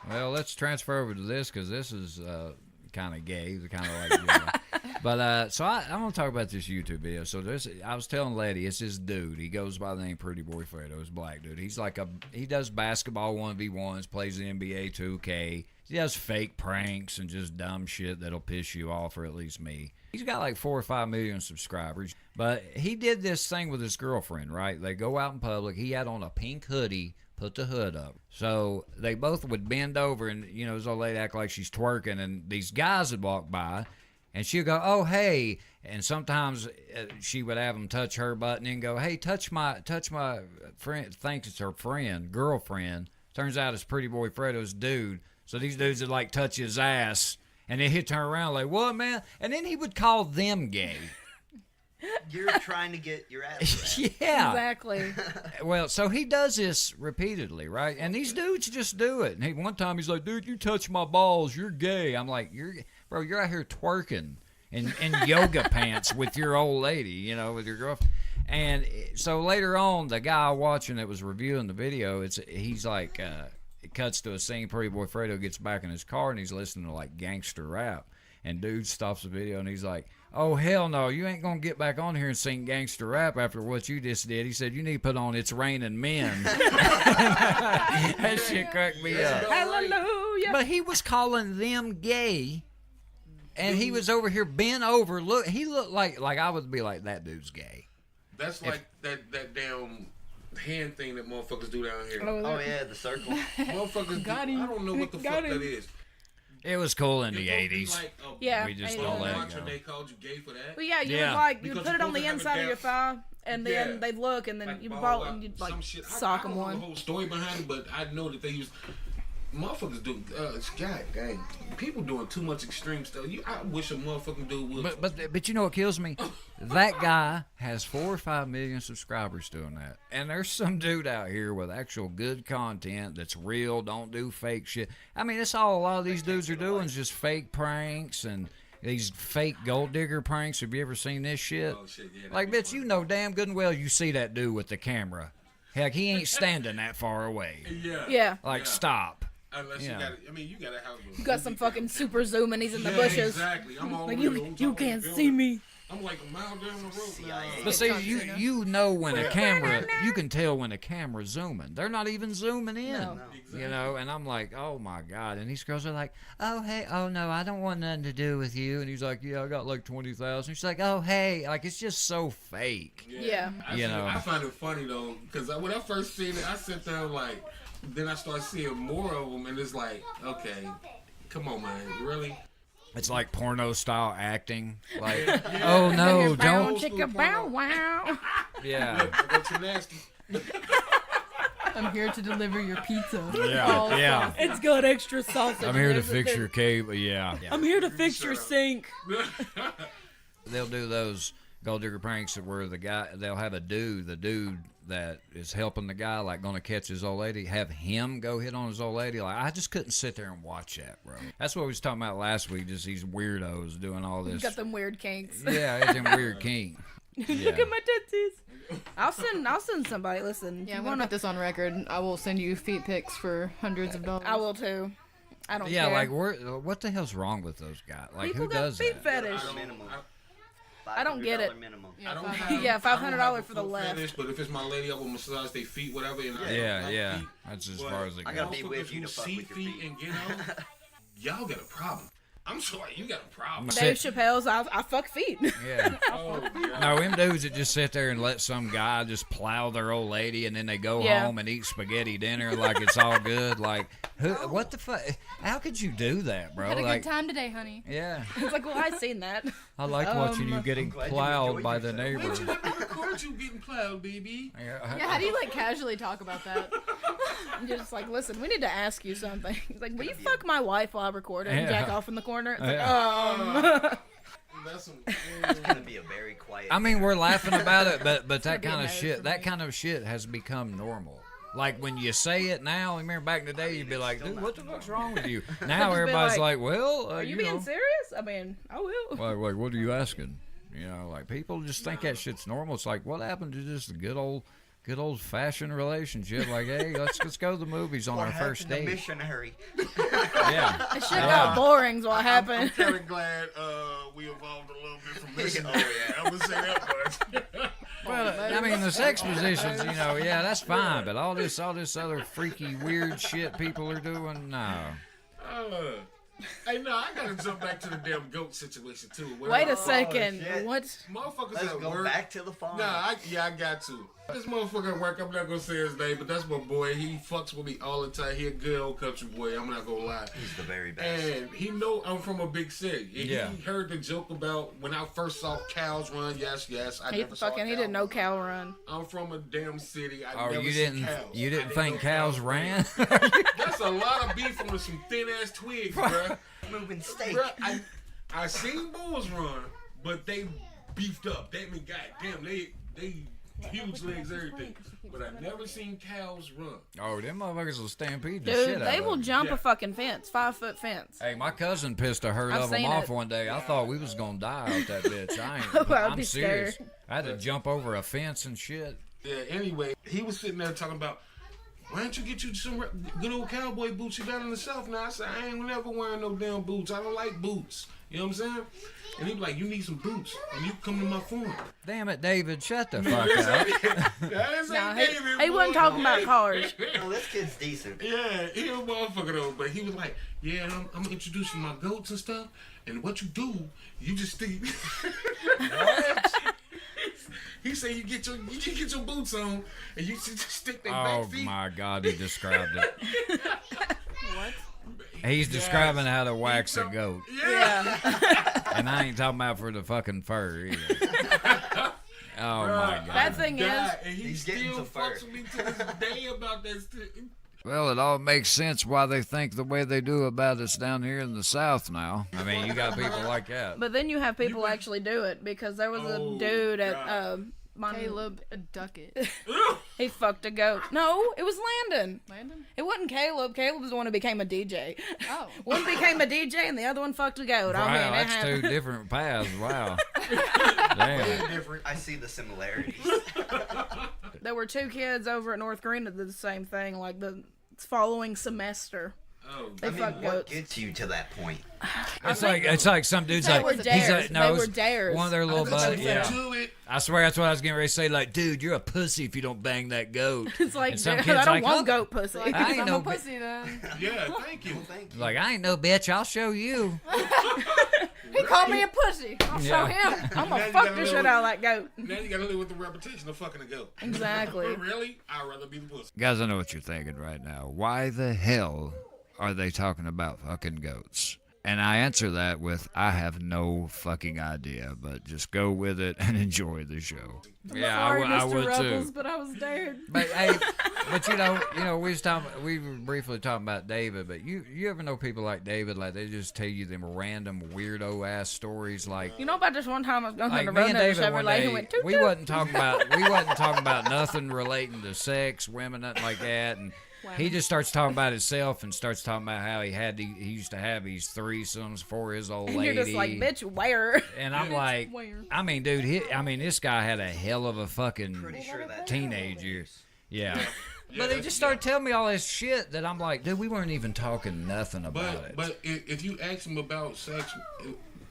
Speaker 1: Well, let's transfer over to this because this is kind of gay, kind of like. You know. But so I'm gonna talk about this YouTube video. So I was telling Lette, it's this dude. He goes by the name Pretty Boy Fredo. He's a black dude. He's like he does basketball 1v1s, plays the NBA 2K. He does fake pranks and just dumb shit that'll piss you off, or at least me. He's got like 4 or 5 million subscribers. But he did this thing with his girlfriend, right? They go out in public. He had on a pink hoodie put the hood up. So they both would bend over, and this old lady act like she's twerking, and these guys would walk by, and she'd go, "Oh, hey," and sometimes she would have them touch her butt and then go, "Hey, touch my friend." Thinks it's her girlfriend. Turns out it's Pretty Boy Fredo's dude. So these dudes would like touch his ass, and then he'd turn around like, "What, man?" And then he would call them gay.
Speaker 5: You're trying to get your ass wrapped.
Speaker 1: Yeah.
Speaker 2: Exactly.
Speaker 1: Well, so he does this repeatedly, right? And these dudes just do it. And one time he's like, "Dude, you touch my balls, you're gay." I'm like, "Bro, you're out here twerking in yoga pants with your old lady, with your girlfriend." And so later on, the guy watching that was reviewing the video, he's like, it cuts to a scene. Pretty Boy Fredo gets back in his car and he's listening to like gangster rap. And dude stops the video and he's like, "Oh, hell no, you ain't going to get back on here and sing gangster rap after what you just did." He said, "You need to put on It's Raining Men." That shit cracked me up.
Speaker 2: Hallelujah.
Speaker 1: But he was calling them gay. And he was over here bent over. Look, he looked like I would be like, that dude's gay.
Speaker 4: That's like that damn hand thing that motherfuckers do down here.
Speaker 5: Oh yeah, the circle.
Speaker 4: Motherfuckers
Speaker 3: Got
Speaker 4: do,
Speaker 3: him.
Speaker 4: I don't know what the
Speaker 3: Got
Speaker 4: fuck
Speaker 3: him.
Speaker 4: that is.
Speaker 1: It was cool in
Speaker 4: It
Speaker 1: the
Speaker 4: don't be
Speaker 1: 80s.
Speaker 4: like
Speaker 2: Yeah.
Speaker 1: We just
Speaker 2: I
Speaker 1: don't
Speaker 2: know.
Speaker 1: let it
Speaker 4: Watch
Speaker 1: go.
Speaker 4: they called you gay for that.
Speaker 2: But yeah, you
Speaker 1: Yeah.
Speaker 2: would
Speaker 4: Because
Speaker 2: put it on the
Speaker 4: you're supposed to
Speaker 2: inside
Speaker 4: have
Speaker 2: of
Speaker 4: a
Speaker 2: your thigh, and then
Speaker 4: Yeah.
Speaker 2: they'd look, and then
Speaker 4: Like
Speaker 2: you'd
Speaker 4: ball
Speaker 2: ball
Speaker 4: out,
Speaker 2: and you'd like
Speaker 4: some shit.
Speaker 2: sock
Speaker 4: I
Speaker 2: them
Speaker 4: don't know
Speaker 2: one.
Speaker 4: the whole story behind it, but I know that they use motherfuckers do. God dang, people doing too much extreme stuff. I wish a motherfucking dude would.
Speaker 1: But you know what kills me? That guy has 4 or 5 million subscribers doing that. And there's some dude out here with actual good content that's real, don't do fake shit. I mean, that's all a lot of these dudes are doing is just fake pranks and these fake gold digger pranks. Have you ever seen this shit?
Speaker 4: Oh, shit, yeah,
Speaker 1: Like, bitch, you know damn good and well you see that dude with the camera. Heck, he ain't standing that far away.
Speaker 2: Yeah.
Speaker 1: Like, stop.
Speaker 4: Unless
Speaker 1: Yeah.
Speaker 4: you got, you gotta have.
Speaker 2: You got some fucking super zoom, and he's in the bushes.
Speaker 4: Exactly. I'm all
Speaker 2: Like
Speaker 4: the way
Speaker 2: you
Speaker 4: on top of
Speaker 2: can't
Speaker 4: the
Speaker 2: see
Speaker 4: building.
Speaker 2: me.
Speaker 4: I'm like a mile down the road.
Speaker 5: CIA.
Speaker 1: But see, you know when a camera, you can tell when a camera's zooming. They're not even zooming in,
Speaker 2: No.
Speaker 1: And I'm like, oh my God. And these girls are like, "Oh, hey, oh no, I don't want nothing to do with you." And he's like, "Yeah, I got like 20,000. She's like, "Oh, hey," like it's just so fake.
Speaker 2: Yeah.
Speaker 4: I find it funny though, because when I first seen it, I sat there like, then I started seeing more of them, and it's like, okay, come on, man, really?
Speaker 1: It's like porno style acting. Like, oh no,
Speaker 2: Bow
Speaker 1: don't.
Speaker 2: chicka bow wow.
Speaker 1: Yeah,
Speaker 4: I got too nasty.
Speaker 3: I'm here to deliver your pizza.
Speaker 1: yeah, yeah.
Speaker 2: It's got extra sauce.
Speaker 1: I'm here to fix your cable. Yeah.
Speaker 2: I'm here to fix your sink.
Speaker 1: They'll do those gold digger pranks where they'll have the dude that is helping the guy, like going to catch his old lady, have him go hit on his old lady. Like, I just couldn't sit there and watch that, bro. That's what we was talking about last week, just these weirdos doing all this.
Speaker 2: Got them weird kinks.
Speaker 1: Yeah, it's them weird kink.
Speaker 2: Look at my tootsies. I'll send somebody. Listen,
Speaker 3: Yeah, I'm gonna put this on record. I will send you feet pics for hundreds of dollars.
Speaker 2: I will too. I don't
Speaker 1: Yeah,
Speaker 2: care.
Speaker 1: like what the hell's wrong with those guys? Like,
Speaker 2: People
Speaker 1: who
Speaker 2: got
Speaker 1: does
Speaker 2: feet
Speaker 1: that?
Speaker 2: fetish.
Speaker 5: Minimum.
Speaker 2: I don't get it.
Speaker 5: $500 minimum.
Speaker 4: I don't
Speaker 3: $500.
Speaker 4: have,
Speaker 2: Yeah,
Speaker 4: I don't
Speaker 2: $500
Speaker 4: have a
Speaker 2: for the
Speaker 4: foot
Speaker 2: left.
Speaker 4: fetish, but if it's my lady, I will massage their feet, whatever. And I
Speaker 1: Yeah,
Speaker 4: like
Speaker 1: yeah.
Speaker 4: feet.
Speaker 1: That's as
Speaker 4: But
Speaker 1: far as it
Speaker 5: I
Speaker 1: goes.
Speaker 5: gotta be with you to fuck
Speaker 4: see
Speaker 5: with your
Speaker 4: feet
Speaker 5: feet.
Speaker 4: and get on. Y'all got a problem. I'm sorry, you got a problem.
Speaker 2: Dave Chappelle's I fuck feet.
Speaker 1: Yeah.
Speaker 4: Oh, God.
Speaker 1: No, them dudes that just sit there and let some guy just plow their old lady and then they go
Speaker 2: Yeah.
Speaker 1: home and eat spaghetti dinner like it's all good. Like, what the fuck? How could you do that, bro?
Speaker 3: Had a
Speaker 1: Like,
Speaker 3: good time today, honey.
Speaker 1: yeah.
Speaker 2: It's like, well, I seen that.
Speaker 1: I like watching you getting
Speaker 5: glad you
Speaker 1: plowed
Speaker 5: enjoyed
Speaker 1: by the
Speaker 5: yourself.
Speaker 1: neighbor.
Speaker 4: Wait, you let me record you getting plowed, baby.
Speaker 1: Yeah.
Speaker 3: Yeah, how do you like casually talk about that?
Speaker 2: You're just like, listen, we need to ask you something. He's like, will you fuck my wife while I record it and
Speaker 1: Yeah.
Speaker 2: jack off in the corner? It's like,
Speaker 4: That's some.
Speaker 5: It's gonna be a very quiet.
Speaker 1: I mean, we're laughing about it, but that
Speaker 2: be
Speaker 1: kind of
Speaker 2: embarrassing
Speaker 1: shit,
Speaker 2: for
Speaker 1: that
Speaker 2: me.
Speaker 1: kind of shit has become normal. Like when you say it now, remember back in the day, you'd be like, "Dude, what the fuck's wrong with you?" Now
Speaker 2: be
Speaker 1: everybody's
Speaker 2: like,
Speaker 1: like, "Well,
Speaker 2: are you
Speaker 1: know,
Speaker 2: being serious? I mean, I will.
Speaker 1: like, what are you asking?" You know, like people just think that shit's normal. It's like, what happened to just a good old fashioned relationship? Like, hey, let's go to the movies on
Speaker 5: What
Speaker 1: our
Speaker 5: happened
Speaker 1: first
Speaker 5: to
Speaker 1: date.
Speaker 5: missionary?
Speaker 1: Yeah,
Speaker 2: That shit got boring. Is what
Speaker 4: I'm
Speaker 2: happened.
Speaker 4: kind of glad we evolved a little bit from this.
Speaker 5: Oh, yeah.
Speaker 4: I'm gonna say that much.
Speaker 1: well, I mean, the sex positions, yeah, that's fine. But all this other freaky weird shit people are doing, no.
Speaker 4: Hey, no, I gotta jump back to the damn goat situation too.
Speaker 2: Wait a second.
Speaker 5: shit.
Speaker 2: What?
Speaker 4: Motherfuckers
Speaker 5: Let's
Speaker 4: at
Speaker 5: go
Speaker 4: work.
Speaker 5: back to the farm.
Speaker 4: Nah, I got to. This motherfucker at work, I'm not gonna say his name, but that's my boy. He fucks with me all the time. He a good old country boy. I'm not gonna lie.
Speaker 5: He's the very best.
Speaker 4: And he know I'm from a big city. And
Speaker 1: Yeah.
Speaker 4: he heard the joke about when I first saw cows run. Yes, I
Speaker 2: He
Speaker 4: never saw a cow
Speaker 2: didn't know
Speaker 4: run.
Speaker 2: cow run.
Speaker 4: I'm from a damn city. I
Speaker 1: Oh,
Speaker 4: never
Speaker 1: you
Speaker 4: seen
Speaker 1: didn't
Speaker 4: cows.
Speaker 1: you
Speaker 4: I
Speaker 1: didn't
Speaker 4: know
Speaker 1: think cows ran?
Speaker 4: That's a lot of beef on some thin ass twigs, bruh.
Speaker 5: Moving steak.
Speaker 4: Bruh, I seen bulls run, but they beefed up. They mean, goddamn, they huge legs, everything. But I never seen cows run.
Speaker 1: Oh, them motherfuckers will stampede the
Speaker 2: Dude,
Speaker 1: shit out
Speaker 2: they
Speaker 1: of
Speaker 2: will
Speaker 1: them.
Speaker 2: jump
Speaker 4: Yeah.
Speaker 2: a fucking fence, 5-foot fence.
Speaker 1: Hey, my cousin pissed a herd
Speaker 2: I've
Speaker 1: of them
Speaker 2: seen
Speaker 1: off
Speaker 2: it.
Speaker 1: one day. I thought we was gonna die out that bitch.
Speaker 2: I'd
Speaker 1: I'm
Speaker 2: be
Speaker 1: serious.
Speaker 2: scared.
Speaker 1: I had to jump over a fence and shit.
Speaker 4: Yeah, anyway, he was sitting there talking about, why don't you get you some good old cowboy boots? You down in the South now. I said, I ain't never wearing no damn boots. I don't like boots. You know what I'm saying? And he was like, you need some boots. And you come to my farm.
Speaker 1: Damn it, David, shut the fuck up.
Speaker 2: Nah, he wasn't talking about cars.
Speaker 5: No, this kid's decent.
Speaker 4: Yeah, he a motherfucker though. But he was like, yeah, I'm introducing my goats and stuff. And what you do, you just stick. What? He said you get your boots on and you just stick their
Speaker 1: Oh
Speaker 4: back feet.
Speaker 1: my God, he described it.
Speaker 2: What?
Speaker 1: He's describing how to wax a goat,
Speaker 4: Yeah.
Speaker 1: and I ain't talking about for the fucking fur either. Oh my God.
Speaker 2: That thing is,
Speaker 4: God, and he
Speaker 5: He's getting
Speaker 4: still
Speaker 5: some fur.
Speaker 4: fucks with me to this day about that.
Speaker 1: Well, it all makes sense why they think the way they do about us down here in the South now. I mean, you got people like that.
Speaker 2: but then you have people actually do it because there was
Speaker 4: Oh,
Speaker 2: a dude at
Speaker 4: God.
Speaker 3: Caleb Duckett.
Speaker 2: he fucked a goat. No, it was Landon.
Speaker 3: Landon?
Speaker 2: It wasn't Caleb. Caleb was the one who became a DJ.
Speaker 3: Oh.
Speaker 2: One became a DJ and the other one fucked a goat.
Speaker 1: Wow,
Speaker 2: I mean, it
Speaker 1: that's
Speaker 2: happened.
Speaker 1: two different paths. Wow. Damn.
Speaker 4: Different.
Speaker 5: I see the similarities.
Speaker 2: There were two kids over at North Green that did the same thing, like the following semester.
Speaker 4: Oh,
Speaker 2: They
Speaker 5: I mean,
Speaker 2: fuck
Speaker 5: what
Speaker 2: goats.
Speaker 5: gets you to that point?
Speaker 1: It's like some dude's
Speaker 2: They
Speaker 1: like
Speaker 2: were
Speaker 1: he's
Speaker 2: dares.
Speaker 1: like no,
Speaker 2: They
Speaker 1: it
Speaker 2: were
Speaker 1: was
Speaker 2: dares.
Speaker 1: one of their little buddies.
Speaker 2: Yeah.
Speaker 1: Yeah.
Speaker 4: Do it.
Speaker 1: I swear that's what I was getting ready to say. Like, dude, you're a pussy if you don't bang that goat.
Speaker 2: It's like,
Speaker 1: And some
Speaker 2: dude,
Speaker 1: kid's
Speaker 2: I don't
Speaker 1: like,
Speaker 2: want
Speaker 1: "Huh?"
Speaker 2: goat pussy.
Speaker 3: Like,
Speaker 1: I ain't
Speaker 3: I'm
Speaker 1: no
Speaker 3: a
Speaker 1: bi-
Speaker 3: pussy then.
Speaker 4: Yeah, thank you.
Speaker 5: Thank you.
Speaker 1: Like, I ain't no bitch. I'll show you.
Speaker 3: He called me a pussy. I'll show
Speaker 1: Yeah.
Speaker 3: him.
Speaker 2: I'm
Speaker 4: Now
Speaker 2: gonna
Speaker 4: you
Speaker 2: fuck
Speaker 4: gotta
Speaker 2: the
Speaker 4: live
Speaker 2: shit
Speaker 4: with-
Speaker 2: out of that goat.
Speaker 4: Now you gotta live with the repetition of fucking a goat.
Speaker 2: Exactly.
Speaker 4: Really? I'd rather be the pussy.
Speaker 1: Guys, I know what you're thinking right now. Why the hell are they talking about fucking goats? And I answer that with, I have no fucking idea, but just go with it and enjoy the show. Yeah,
Speaker 2: Sorry,
Speaker 1: I
Speaker 2: Mr.
Speaker 1: would
Speaker 2: Ruffles,
Speaker 1: too.
Speaker 2: but I was dared.
Speaker 1: But hey, but you know, we were briefly talking about David, but you ever know people like David, like they just tell you them random weirdo ass stories, like
Speaker 2: You know about this one time I was going
Speaker 1: like
Speaker 2: to
Speaker 1: me
Speaker 2: run
Speaker 1: and
Speaker 2: to the
Speaker 1: David one
Speaker 2: Chevrolet
Speaker 1: day,
Speaker 2: and went toot
Speaker 1: we
Speaker 2: toot.
Speaker 1: wasn't talking about nothing relating to sex, women, nothing like that, and he just starts talking about himself and starts talking about how he used to have these threesomes for his old
Speaker 2: And
Speaker 1: lady.
Speaker 2: you're just like, bitch, where?
Speaker 1: And I'm like,
Speaker 3: Where?
Speaker 1: I mean, dude, this guy had a hell of a fucking
Speaker 5: Pretty sure that
Speaker 1: teenager. Yeah.
Speaker 4: Yeah,
Speaker 1: But they just started telling me all this shit that I'm like, dude, we weren't even talking nothing about it.
Speaker 4: But if you ask him about sex,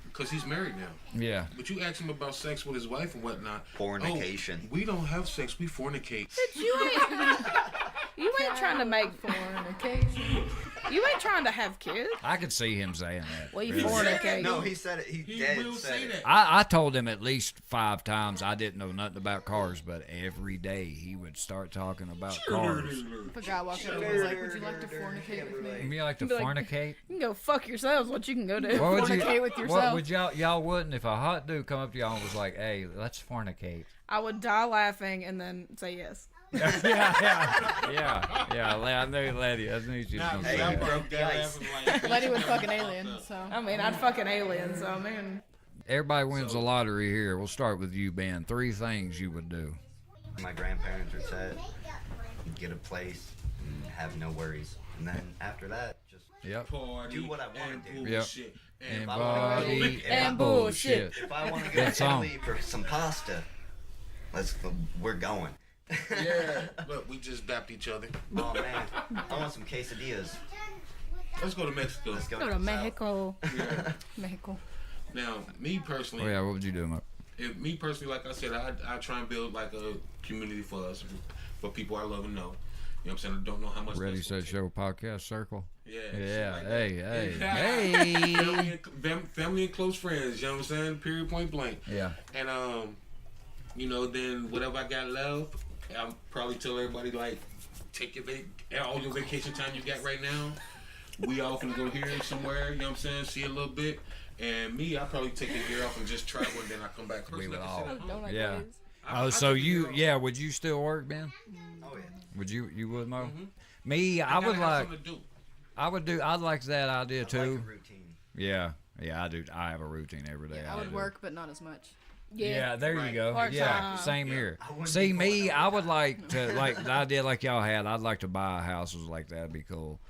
Speaker 4: because he's married now,
Speaker 1: Yeah.
Speaker 4: but you ask him about sex with his wife and whatnot.
Speaker 5: Fornication.
Speaker 4: Oh, we don't have sex. We fornicate.
Speaker 2: You ain't trying to make
Speaker 3: Fornication.
Speaker 2: You ain't trying to have kids.
Speaker 1: I could see him saying that.
Speaker 2: We
Speaker 1: really.
Speaker 2: fornicate.
Speaker 5: No, he said it. He
Speaker 4: He will
Speaker 5: said
Speaker 4: say
Speaker 5: it.
Speaker 4: that.
Speaker 1: I told him at least 5 times I didn't know nothing about cars, but every day he would start talking about cars.
Speaker 3: If a guy walked up and was like, would you like to fornicate with me?
Speaker 1: You like to
Speaker 2: Be like-
Speaker 1: fornicate?
Speaker 2: You can go fuck yourselves. What you can go do?
Speaker 1: What would you?
Speaker 3: Fornicate with
Speaker 1: What
Speaker 3: yourself.
Speaker 1: would y'all wouldn't if a hot dude come up to y'all and was like, "Hey, let's fornicate."
Speaker 2: I would die laughing and then say yes.
Speaker 1: yeah. I knew Letty. I knew she was gonna say
Speaker 4: I
Speaker 1: that.
Speaker 4: broke down
Speaker 5: Guys.
Speaker 4: laughing like.
Speaker 3: Letty would fuck an alien, so.
Speaker 2: I mean, I'd fucking alien, so I mean,
Speaker 1: Everybody wins the lottery here. We'll start with you, Ben. 3 things you would do.
Speaker 5: My grandparents are set. Get a place and have no worries. And then after that, just
Speaker 1: Yep.
Speaker 4: Party
Speaker 5: Do what I wanna
Speaker 4: and
Speaker 5: do.
Speaker 1: Yep.
Speaker 4: bullshit.
Speaker 1: And
Speaker 5: if I wanna go-
Speaker 1: body
Speaker 5: if
Speaker 2: and
Speaker 5: I-
Speaker 2: bullshit.
Speaker 5: if I want to go
Speaker 1: Good
Speaker 5: to
Speaker 1: song.
Speaker 5: Italy for some pasta, we're going.
Speaker 4: Yeah, look, we just dapped each other.
Speaker 5: Oh man, I want some quesadillas.
Speaker 4: Let's go to Mexico.
Speaker 5: Let's go
Speaker 2: go to
Speaker 5: south.
Speaker 2: Mexico.
Speaker 4: Yeah.
Speaker 3: Mexico.
Speaker 4: Now, me personally,
Speaker 1: Oh yeah, what would you do, Mark?
Speaker 4: me personally, like I said, I try and build like a community for us, for people I love and know. You know what I'm saying? I don't know how much.
Speaker 1: Ready,
Speaker 4: that's gonna
Speaker 1: Set, Show podcast circle.
Speaker 4: Yeah.
Speaker 1: Yeah.
Speaker 4: Like
Speaker 1: Hey.
Speaker 4: family and close friends. You know what I'm saying? Period. Point blank.
Speaker 1: Yeah.
Speaker 4: And then whatever I got left, I'll probably tell everybody like, take all your vacation time you got right now. We all finna go here somewhere. You know what I'm saying? See a little bit. And me, I probably take a year off and just travel, and then I come back.
Speaker 1: Leave it all.
Speaker 3: Donut
Speaker 1: Yeah.
Speaker 3: days.
Speaker 1: Oh, so you, would you still work, Ben?
Speaker 5: Oh yeah.
Speaker 1: Would you would, Mo?
Speaker 4: Mhm.
Speaker 1: Me, I would
Speaker 4: gotta have
Speaker 1: like,
Speaker 4: something to do.
Speaker 1: I'd like that idea
Speaker 5: I like
Speaker 1: too.
Speaker 5: a routine.
Speaker 1: Yeah, I do. I have a routine every day.
Speaker 3: I would
Speaker 1: do.
Speaker 3: work, but not as much.
Speaker 1: Yeah, there you
Speaker 4: Right.
Speaker 1: go.
Speaker 2: Part-time.
Speaker 1: Yeah, same here.
Speaker 5: I wouldn't
Speaker 1: See,
Speaker 5: be
Speaker 1: me,
Speaker 5: going
Speaker 1: I would
Speaker 5: overtime.
Speaker 1: like to, like the idea like y'all had, I'd like to buy houses like that. Would be cool.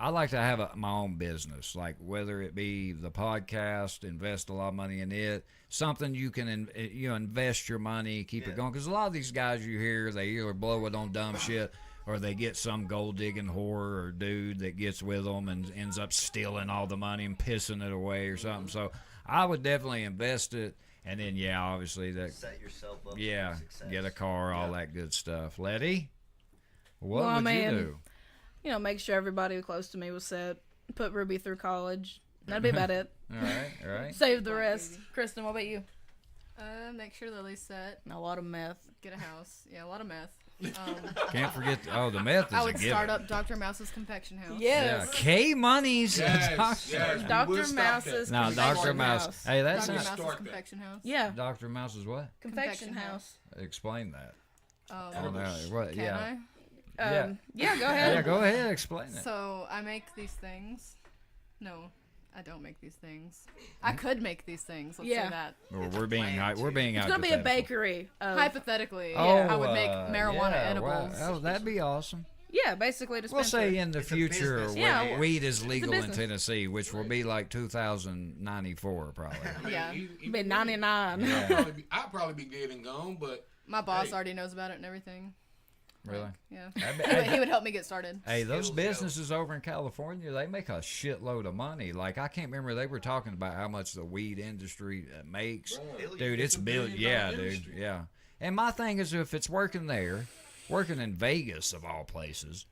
Speaker 1: I like to have my own business, like whether it be the podcast, invest a lot of money in it, something you can invest your money, keep it going. Because a lot of these guys you hear, they either blow it on dumb shit, or they get some gold digging whore or dude that gets with them and ends up stealing all the money and pissing it away or something. So I would definitely invest it, and then obviously that.
Speaker 5: Set yourself up.
Speaker 1: Yeah,
Speaker 5: for success.
Speaker 1: get a car, all that good stuff. Letty, what
Speaker 2: Well,
Speaker 1: would
Speaker 2: man,
Speaker 1: you do?
Speaker 2: Make sure everybody close to me was set. Put Ruby through college. That'd be about it.
Speaker 1: All right.
Speaker 2: Save the rest. Kristen, what about you?
Speaker 3: Make sure Lily's set.
Speaker 2: A lot of meth.
Speaker 3: Get a house. Yeah, a lot of meth.
Speaker 1: Can't forget. The meth is
Speaker 3: I
Speaker 1: a
Speaker 3: would
Speaker 1: given.
Speaker 3: start up Dr. Mouse's confection house.
Speaker 1: Yeah, K Money's.
Speaker 4: Yes,
Speaker 1: Doctor.
Speaker 4: yes. we
Speaker 2: Dr.
Speaker 4: will stop
Speaker 2: Mouse's
Speaker 4: that.
Speaker 1: No,
Speaker 2: Confection
Speaker 1: Dr. Mouse.
Speaker 2: House.
Speaker 1: Hey, that's
Speaker 3: Dr.
Speaker 1: not.
Speaker 3: Mouse's
Speaker 4: Start that.
Speaker 3: confection house.
Speaker 2: Yeah.
Speaker 1: Dr. Mouse's what?
Speaker 2: Confection
Speaker 3: Confection
Speaker 2: house.
Speaker 1: Explain that.
Speaker 3: Um,
Speaker 1: I don't know. What?
Speaker 3: Can
Speaker 1: Yeah.
Speaker 3: I?
Speaker 1: Yeah.
Speaker 2: Yeah, go ahead.
Speaker 1: Yeah, go ahead. Explain it.
Speaker 3: So I make these things. No, I don't make these things. I could make these things. Let's
Speaker 2: Yeah.
Speaker 3: say that.
Speaker 1: Well, we're being
Speaker 2: It's gonna be a bakery.
Speaker 3: Hypothetically,
Speaker 1: Oh,
Speaker 3: I would make marijuana
Speaker 1: yeah,
Speaker 3: edibles.
Speaker 1: Wow. Oh, that'd be awesome.
Speaker 2: Yeah, basically
Speaker 1: We'll
Speaker 2: dispensary.
Speaker 1: say in the
Speaker 5: It's a
Speaker 1: future
Speaker 5: business.
Speaker 1: when
Speaker 2: Yeah,
Speaker 1: weed is legal in
Speaker 2: business.
Speaker 1: Tennessee, which will be like 2094 probably.
Speaker 3: Yeah.
Speaker 2: Be 99.
Speaker 4: I'd probably be dead and gone, but
Speaker 3: My boss
Speaker 4: Hey.
Speaker 3: already knows about it and everything.
Speaker 1: Really?
Speaker 3: Yeah.
Speaker 1: I
Speaker 3: He would help me get started.
Speaker 1: Hey, those
Speaker 5: Skills,
Speaker 1: businesses over in California, they make a shitload of money. Like, I can't remember, they were talking about how much the weed industry makes.
Speaker 4: bro,
Speaker 1: Dude, it's
Speaker 4: a
Speaker 1: billion.
Speaker 4: billion-dollar
Speaker 1: Yeah, dude.
Speaker 4: industry.
Speaker 1: Yeah. And my thing is, if it's working there, working in Vegas of all places,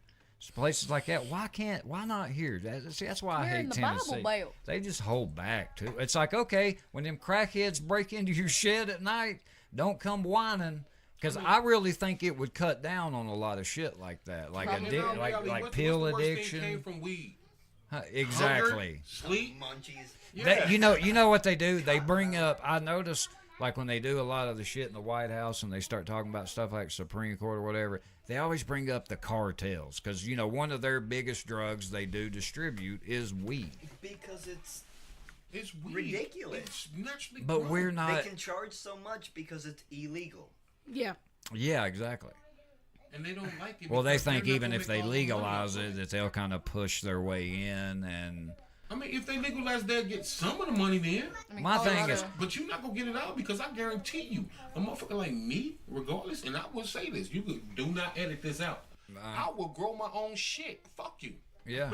Speaker 1: places like that, why not here? That's why I
Speaker 3: We're
Speaker 1: hate
Speaker 3: in the
Speaker 1: Tennessee.
Speaker 3: Bible Belt.
Speaker 1: They just hold back too. It's like, okay, when them crackheads break into your shed at night, don't come whining. Because I really think it would cut down on a lot of shit like that, like
Speaker 4: in all reality,
Speaker 1: like
Speaker 4: what's
Speaker 1: pill
Speaker 4: the worst thing
Speaker 1: addiction.
Speaker 4: came from weed?
Speaker 1: Exactly.
Speaker 4: Hunger, sleep.
Speaker 5: Munchies.
Speaker 4: Yeah.
Speaker 1: You know what they do? They bring up. I notice, like when they do a lot of the shit in the White House and they start talking about stuff like Supreme Court or whatever, they always bring up the cartels because one of their biggest drugs they do distribute is weed.
Speaker 5: Because
Speaker 4: It's weed.
Speaker 5: ridiculous.
Speaker 4: It's naturally
Speaker 1: But
Speaker 4: grown.
Speaker 1: we're not.
Speaker 5: they can charge so much because it's illegal.
Speaker 2: Yeah.
Speaker 1: Yeah, exactly.
Speaker 4: And they don't like it.
Speaker 1: Well, they
Speaker 4: because they're
Speaker 1: think
Speaker 4: not
Speaker 1: even
Speaker 4: gonna
Speaker 1: if
Speaker 4: make
Speaker 1: they
Speaker 4: all the money
Speaker 1: legalize
Speaker 4: off of
Speaker 1: it, that they'll kind of push their way in. And
Speaker 4: I mean, if they legalize, they'll get some of the money then.
Speaker 3: I mean,
Speaker 1: My thing
Speaker 3: Colorado-
Speaker 1: is-
Speaker 4: But you're not gonna get it all because I guarantee you, a motherfucker like me, regardless, and I will say this: you could do not edit this out. I will grow my own shit. Fuck you.
Speaker 1: yeah.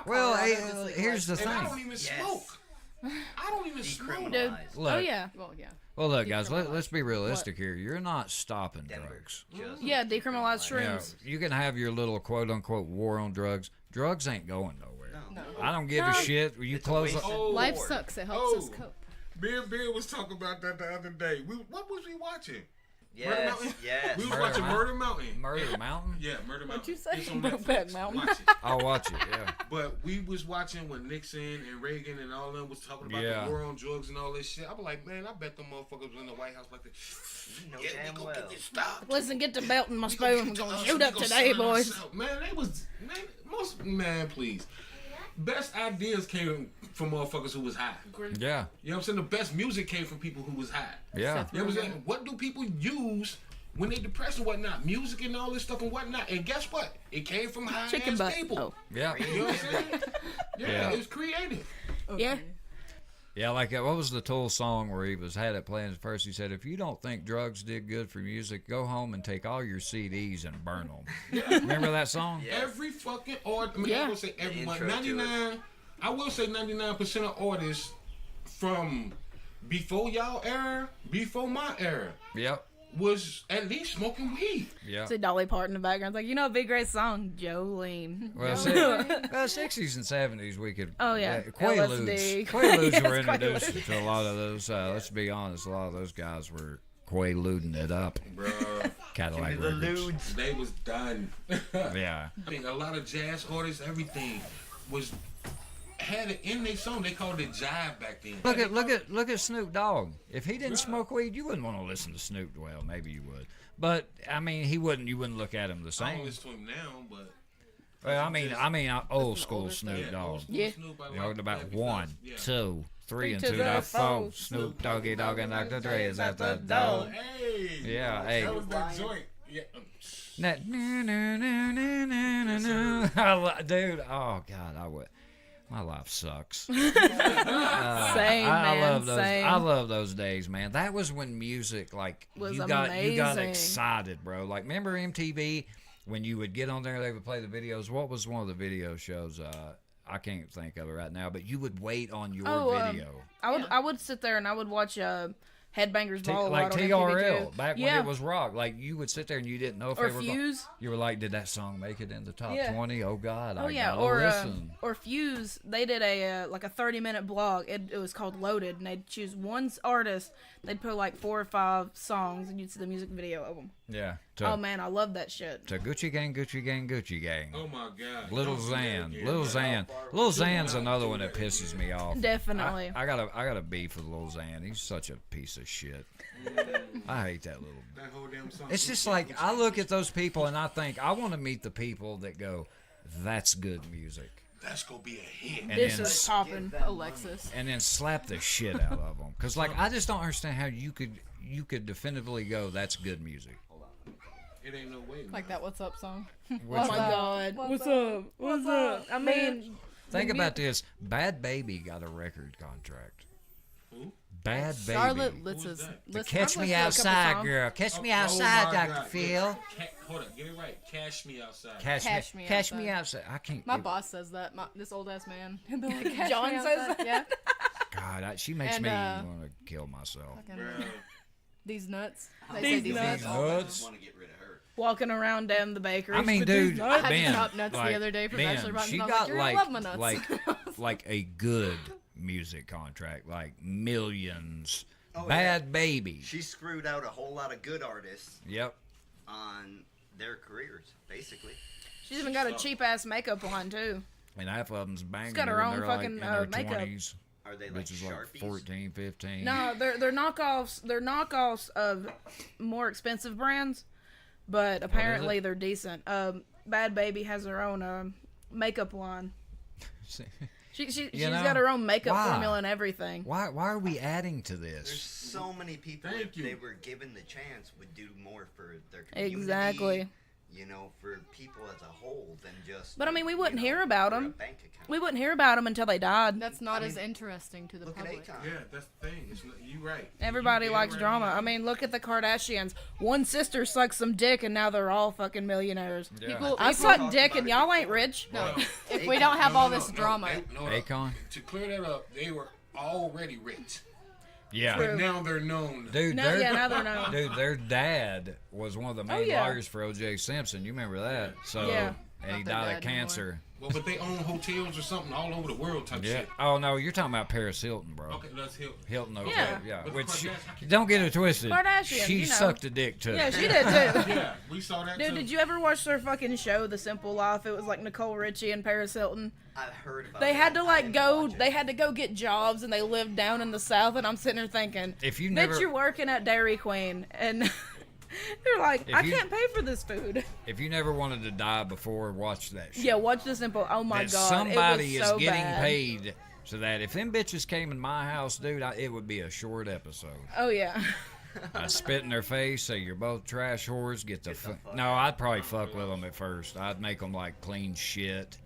Speaker 1: Well, hey,
Speaker 3: Colorado just
Speaker 1: here's the
Speaker 4: And I don't
Speaker 1: thing.
Speaker 4: even
Speaker 5: Yes.
Speaker 4: smoke. I don't even smoke.
Speaker 2: Dude.
Speaker 5: Decriminalized.
Speaker 1: Look,
Speaker 2: Oh, yeah.
Speaker 3: Well, yeah.
Speaker 1: Well, look, guys. Let's be realistic here. You're not stopping
Speaker 5: Denver.
Speaker 1: drugs.
Speaker 5: Just
Speaker 2: Yeah, decriminalized
Speaker 1: Yeah,
Speaker 2: shrooms.
Speaker 1: you can have your little quote unquote war on drugs. Drugs ain't going nowhere.
Speaker 5: No.
Speaker 1: I don't give a
Speaker 2: No.
Speaker 1: shit. You
Speaker 5: It's a
Speaker 1: close.
Speaker 5: waste of
Speaker 4: Oh.
Speaker 3: Life
Speaker 5: war.
Speaker 3: sucks. It helps us
Speaker 4: Oh.
Speaker 3: cope.
Speaker 4: Me and Bill was talking about that the other day. What was we watching? Murder
Speaker 5: Yes,
Speaker 4: Mountain?
Speaker 5: yes.
Speaker 4: We was
Speaker 1: Murder
Speaker 4: watching
Speaker 1: Mountain.
Speaker 4: Murder Mountain.
Speaker 1: Murder Mountain.
Speaker 4: Yeah, Murder Mountain.
Speaker 2: What'd you say?
Speaker 4: It's on
Speaker 2: Brokeback
Speaker 4: Netflix.
Speaker 2: Mountain.
Speaker 4: Watch it.
Speaker 1: I'll watch it. Yeah.
Speaker 4: But we was watching when Nixon and Reagan and all them was talking about
Speaker 1: Yeah.
Speaker 4: the war on drugs and all this shit. I was like, man, I bet them motherfuckers was in the White House like this.
Speaker 5: You know
Speaker 4: Yeah,
Speaker 5: damn
Speaker 4: we gonna
Speaker 5: well.
Speaker 4: get this stopped.
Speaker 2: Listen, get the belt in my
Speaker 4: We gonna
Speaker 2: spoon.
Speaker 4: get
Speaker 2: We're
Speaker 4: to
Speaker 2: going
Speaker 4: us.
Speaker 2: to shoot
Speaker 4: We
Speaker 2: up
Speaker 4: gonna
Speaker 2: today,
Speaker 4: sign
Speaker 2: boys.
Speaker 4: ourselves. Man, please. Best ideas came from motherfuckers who was high.
Speaker 1: Yeah.
Speaker 4: You know what I'm saying? The best music came from people who was high.
Speaker 1: Yeah.
Speaker 4: You know what I'm saying? What do people use when they depressed and whatnot? Music and all this stuff and whatnot. And guess what? It came from high
Speaker 2: Chicken
Speaker 4: ass
Speaker 2: butt.
Speaker 4: people.
Speaker 2: Oh.
Speaker 1: Yeah.
Speaker 4: You know what I'm saying?
Speaker 1: Yeah.
Speaker 4: It was creative.
Speaker 2: Yeah.
Speaker 1: Yeah. Like what was the Tool song where he had it playing at first? He said, "If you don't think drugs did good for music, go home and take all your CDs and burn them." Remember that song?
Speaker 5: Yeah.
Speaker 4: Every fucking artist. I mean,
Speaker 2: Yeah.
Speaker 4: I will say everyone.
Speaker 5: intro to it.
Speaker 4: 99. I will say 99% of artists from before y'all era, before my era,
Speaker 1: Yep.
Speaker 4: was at least smoking weed.
Speaker 1: Yeah.
Speaker 2: See Dolly Parton in the background. It's like, you know, a big great song, Jolene.
Speaker 1: Well,
Speaker 2: Jolene.
Speaker 1: 60s and 70s, we could.
Speaker 2: Oh, yeah.
Speaker 1: Quaaludes.
Speaker 2: LSD.
Speaker 1: Quaaludes
Speaker 2: Yes,
Speaker 1: were introduced
Speaker 2: Quaaludes.
Speaker 1: to a lot of those. Let's be honest, a lot of those guys were Quaaluding it up.
Speaker 4: Bruh,
Speaker 1: Cadillac
Speaker 5: The
Speaker 1: Records.
Speaker 5: lewds.
Speaker 4: they was done.
Speaker 1: Yeah.
Speaker 4: I mean, a lot of jazz artists, everything had it in their song. They called it jive back then.
Speaker 1: Look at Snoop Dogg. If he didn't smoke weed, you wouldn't want to listen to Snoop. Well, maybe you would, but I mean, he wouldn't. You wouldn't look at him the
Speaker 4: I
Speaker 1: same.
Speaker 4: don't listen to him now, but
Speaker 1: Well, I mean, old school
Speaker 3: older
Speaker 1: Snoop
Speaker 3: stuff.
Speaker 1: Dogg.
Speaker 4: old school
Speaker 2: Yeah.
Speaker 4: Snoop, I
Speaker 1: You know, about
Speaker 4: heavy
Speaker 1: 1,
Speaker 4: stuff. Yeah.
Speaker 1: 2, 3, and
Speaker 2: to
Speaker 1: 2
Speaker 2: the
Speaker 1: to 4.
Speaker 2: foe.
Speaker 1: Snoop Doggy Dogg and Dr. Dre is at the
Speaker 2: door.
Speaker 1: door.
Speaker 4: Hey,
Speaker 1: Yeah, hey.
Speaker 4: that was that joint. Yeah.
Speaker 1: That, dude, oh God, I would. My life sucks.
Speaker 2: Same,
Speaker 1: I
Speaker 2: man.
Speaker 1: love those.
Speaker 2: Same.
Speaker 1: I love those days, man. That was when music, like,
Speaker 2: Was
Speaker 1: you got
Speaker 2: amazing.
Speaker 1: excited, bro. Like, remember MTV when you would get on there, they would play the videos. What was one of the video shows? I can't think of it right now, but you would wait on your video.
Speaker 2: I would sit there and I would watch Headbangers Ball a
Speaker 1: Like
Speaker 2: lot on
Speaker 1: TRL,
Speaker 2: MTV,
Speaker 1: back when
Speaker 2: yeah.
Speaker 1: it was rock. Like, you would sit there and you didn't know if
Speaker 2: Or
Speaker 1: they were
Speaker 2: Fuse.
Speaker 1: You were like, did that song make it in the top
Speaker 2: Yeah.
Speaker 1: 20? Oh God,
Speaker 2: Oh
Speaker 1: I
Speaker 2: yeah,
Speaker 1: gotta
Speaker 2: or
Speaker 1: listen.
Speaker 2: or Fuse. They did a like a 30-minute blog. It was called Loaded, and they'd choose one artist. They'd put like 4 or 5 songs, and you'd see the music video of them.
Speaker 1: Yeah.
Speaker 2: Oh man, I love that shit.
Speaker 1: To Gucci Gang, Gucci Gang, Gucci Gang.
Speaker 4: Oh my God.
Speaker 1: Little
Speaker 4: Don't do that
Speaker 1: Xan,
Speaker 4: again.
Speaker 1: Little Xan, Little Xan's another one that pisses me off.
Speaker 2: Definitely.
Speaker 1: I got a beef with Lil Xan. He's such a piece of shit. I hate that little.
Speaker 4: That whole damn song.
Speaker 1: It's just like I look at those people and I think I want to meet the people that go, "That's good music,"
Speaker 4: That's gonna be a hit.
Speaker 1: and
Speaker 2: This
Speaker 1: then
Speaker 2: is popping.
Speaker 3: Alexis.
Speaker 1: and then slap the shit out of them. Cause like I just don't understand how you could definitively go, "That's good music."
Speaker 4: It ain't no way.
Speaker 3: Like that What's Up song.
Speaker 1: Which
Speaker 2: Oh my
Speaker 1: one?
Speaker 2: God.
Speaker 3: What's
Speaker 2: up? What's up? I mean,
Speaker 1: Think about this. Bad Baby got a record contract.
Speaker 4: Who?
Speaker 1: Bad Baby.
Speaker 3: Charlotte
Speaker 4: Who's
Speaker 3: Litz's.
Speaker 4: that?
Speaker 1: To
Speaker 3: Listen,
Speaker 1: Catch
Speaker 3: I've
Speaker 1: Me
Speaker 3: listened to a couple
Speaker 1: Outside,
Speaker 3: songs.
Speaker 1: girl. Catch me
Speaker 4: Oh,
Speaker 1: outside,
Speaker 4: my
Speaker 1: Dr.
Speaker 4: God.
Speaker 1: Phil.
Speaker 4: Hold up, get it right. Cash me outside.
Speaker 1: Catch me outside. I can't.
Speaker 3: My boss says that. This old ass man. He'll be like, "Cash
Speaker 2: John
Speaker 3: me
Speaker 2: says
Speaker 3: outside."
Speaker 2: that?
Speaker 3: Yeah.
Speaker 1: God, she makes
Speaker 3: And,
Speaker 1: me want to kill myself.
Speaker 3: Fucking
Speaker 4: Bruh.
Speaker 3: these nuts. They
Speaker 2: These
Speaker 3: say these
Speaker 2: nuts.
Speaker 3: nuts. all the time.
Speaker 1: Nuts.
Speaker 5: want to get rid of her.
Speaker 2: walking around down the bakery.
Speaker 1: I mean,
Speaker 2: with
Speaker 1: dude,
Speaker 2: these nuts.
Speaker 3: I had
Speaker 1: Ben,
Speaker 3: to chop nuts the other day for Bachelor Buttons,
Speaker 1: she
Speaker 3: and I was
Speaker 1: got
Speaker 3: like, "You're gonna love my nuts."
Speaker 1: like a good music contract, like millions.
Speaker 5: Oh,
Speaker 1: Bad Baby.
Speaker 5: She screwed out a whole lot of good artists
Speaker 1: Yep.
Speaker 5: on their careers, basically.
Speaker 2: She's even got a cheap ass makeup line too.
Speaker 1: And half of them's banging.
Speaker 2: got her
Speaker 1: her, and
Speaker 2: own
Speaker 1: they're
Speaker 2: fucking,
Speaker 1: like in their
Speaker 2: makeup.
Speaker 1: 20s,
Speaker 5: Are they like
Speaker 1: which is like
Speaker 5: Sharpies?
Speaker 1: 14, 15.
Speaker 2: No, they're knockoffs. They're knockoffs of more expensive brands, but apparently they're decent. Bad Baby has her own makeup line. She's
Speaker 1: You know,
Speaker 2: got her own makeup
Speaker 1: why?
Speaker 2: formula and everything.
Speaker 1: Why are we adding to
Speaker 5: There's
Speaker 1: this?
Speaker 5: so many people,
Speaker 4: Thank
Speaker 5: if
Speaker 4: you.
Speaker 5: they were given the chance, would do more for their community.
Speaker 2: Exactly.
Speaker 5: You know, for people as a whole than just.
Speaker 2: But I mean, we wouldn't
Speaker 5: you know,
Speaker 2: hear about
Speaker 5: for a
Speaker 2: them.
Speaker 5: bank account.
Speaker 2: We wouldn't hear about them until they died.
Speaker 3: That's not
Speaker 5: I
Speaker 3: as
Speaker 5: mean,
Speaker 3: interesting to the
Speaker 5: Look at
Speaker 3: public.
Speaker 5: Akon.
Speaker 4: Yeah, that's the thing. It's not, you right.
Speaker 2: Everybody
Speaker 4: You
Speaker 2: likes
Speaker 4: right
Speaker 2: drama.
Speaker 4: about
Speaker 2: I
Speaker 4: it.
Speaker 2: mean, look at the Kardashians. One sister sucked some dick, and now they're all fucking millionaires.
Speaker 1: Yeah.
Speaker 3: People,
Speaker 2: I
Speaker 3: people-
Speaker 2: suck
Speaker 5: talked
Speaker 2: dick,
Speaker 5: about
Speaker 2: and
Speaker 5: it
Speaker 2: y'all ain't
Speaker 5: before.
Speaker 2: rich.
Speaker 3: No,
Speaker 4: No.
Speaker 3: if we don't have all this
Speaker 4: No,
Speaker 3: drama,
Speaker 4: no,
Speaker 1: Akon?
Speaker 4: To clear that up, they were already rich.
Speaker 1: Yeah.
Speaker 2: True.
Speaker 4: But now they're known.
Speaker 1: Dude,
Speaker 2: No,
Speaker 1: their,
Speaker 2: yeah, now they're known.
Speaker 1: dude, their dad was one of the main
Speaker 2: yeah.
Speaker 1: lawyers for O.J. Simpson. You remember that? So,
Speaker 2: Yeah.
Speaker 1: and he
Speaker 3: Not their
Speaker 1: died
Speaker 3: dad
Speaker 1: of cancer.
Speaker 4: Well, but they own hotels or something all over the world type
Speaker 1: Yeah.
Speaker 4: shit.
Speaker 1: Oh no, you're talking about Paris Hilton, bro.
Speaker 4: Okay, let's hear.
Speaker 1: Hilton Hotel.
Speaker 2: Yeah.
Speaker 1: Yeah.
Speaker 4: But
Speaker 1: Which
Speaker 4: Kardashian-
Speaker 1: don't get it twisted.
Speaker 2: Kardashian,
Speaker 1: she
Speaker 2: you know.
Speaker 1: sucked a dick too.
Speaker 2: Yeah, she did too.
Speaker 4: Yeah, we saw that
Speaker 2: Dude,
Speaker 4: too.
Speaker 2: did you ever watch their fucking show, The Simple Life? It was like Nicole Richie and Paris Hilton.
Speaker 5: I've heard about
Speaker 2: They
Speaker 5: that.
Speaker 2: had to
Speaker 5: I
Speaker 2: like
Speaker 5: didn't
Speaker 2: go.
Speaker 5: watch it.
Speaker 2: They had to go get jobs, and they lived down in the South. And I'm sitting there thinking,
Speaker 1: If you
Speaker 2: bitch,
Speaker 1: never,
Speaker 2: you're working at Dairy Queen, and they're like,
Speaker 1: If
Speaker 2: I
Speaker 1: you-
Speaker 2: can't pay for this food.
Speaker 1: if you never wanted to die before, watch that shit.
Speaker 2: Yeah, watch The Simple. Oh my
Speaker 1: that
Speaker 2: god,
Speaker 1: somebody
Speaker 2: it was so
Speaker 1: is getting
Speaker 2: bad.
Speaker 1: paid so that if them bitches came in my house, dude, it would be a short episode.
Speaker 2: Oh yeah.
Speaker 1: I'd spit in their face, say you're both trash whores. Get the no, I'd probably fuck with them at first. I'd make them like clean shit.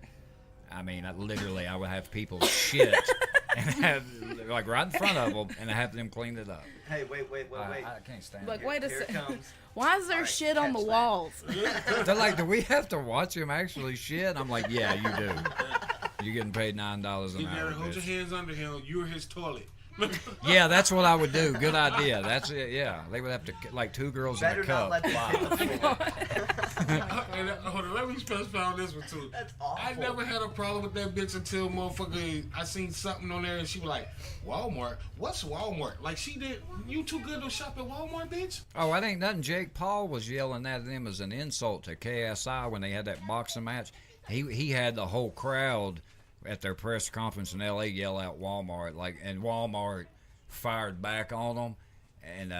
Speaker 1: I mean, I would have people shit and have like right in front of them and have them clean it up.
Speaker 5: Hey, wait.
Speaker 1: I can't stand
Speaker 2: Like,
Speaker 1: it.
Speaker 2: wait a
Speaker 5: Here it
Speaker 2: second.
Speaker 5: comes.
Speaker 2: Why is there
Speaker 5: Alright,
Speaker 2: shit on the
Speaker 5: catch that.
Speaker 2: walls?
Speaker 1: They're like, do we have to watch him actually shit? And I'm like, yeah, you do. You're getting paid $9
Speaker 4: You
Speaker 1: an
Speaker 4: gotta
Speaker 1: hour.
Speaker 4: hold your
Speaker 1: Bitch.
Speaker 4: hands under him. You're his toilet.
Speaker 1: Yeah, that's what I would do. Good idea. That's it. Yeah, they would have to like 2 girls in
Speaker 5: Better
Speaker 1: a
Speaker 5: not
Speaker 1: cup.
Speaker 5: let this hit the floor.
Speaker 4: And, hold on, let me specify on this one too.
Speaker 5: That's awful.
Speaker 4: I never had a problem with that bitch until motherfucker. I seen something on there and she was like, "Walmart? What's Walmart?" Like she did. You too good to shop at Walmart, bitch.
Speaker 1: Oh, that ain't nothing. Jake Paul was yelling at them as an insult to KSI when they had that boxing match. He had the whole crowd at their press conference in LA yell out Walmart, like, and Walmart fired back on them, and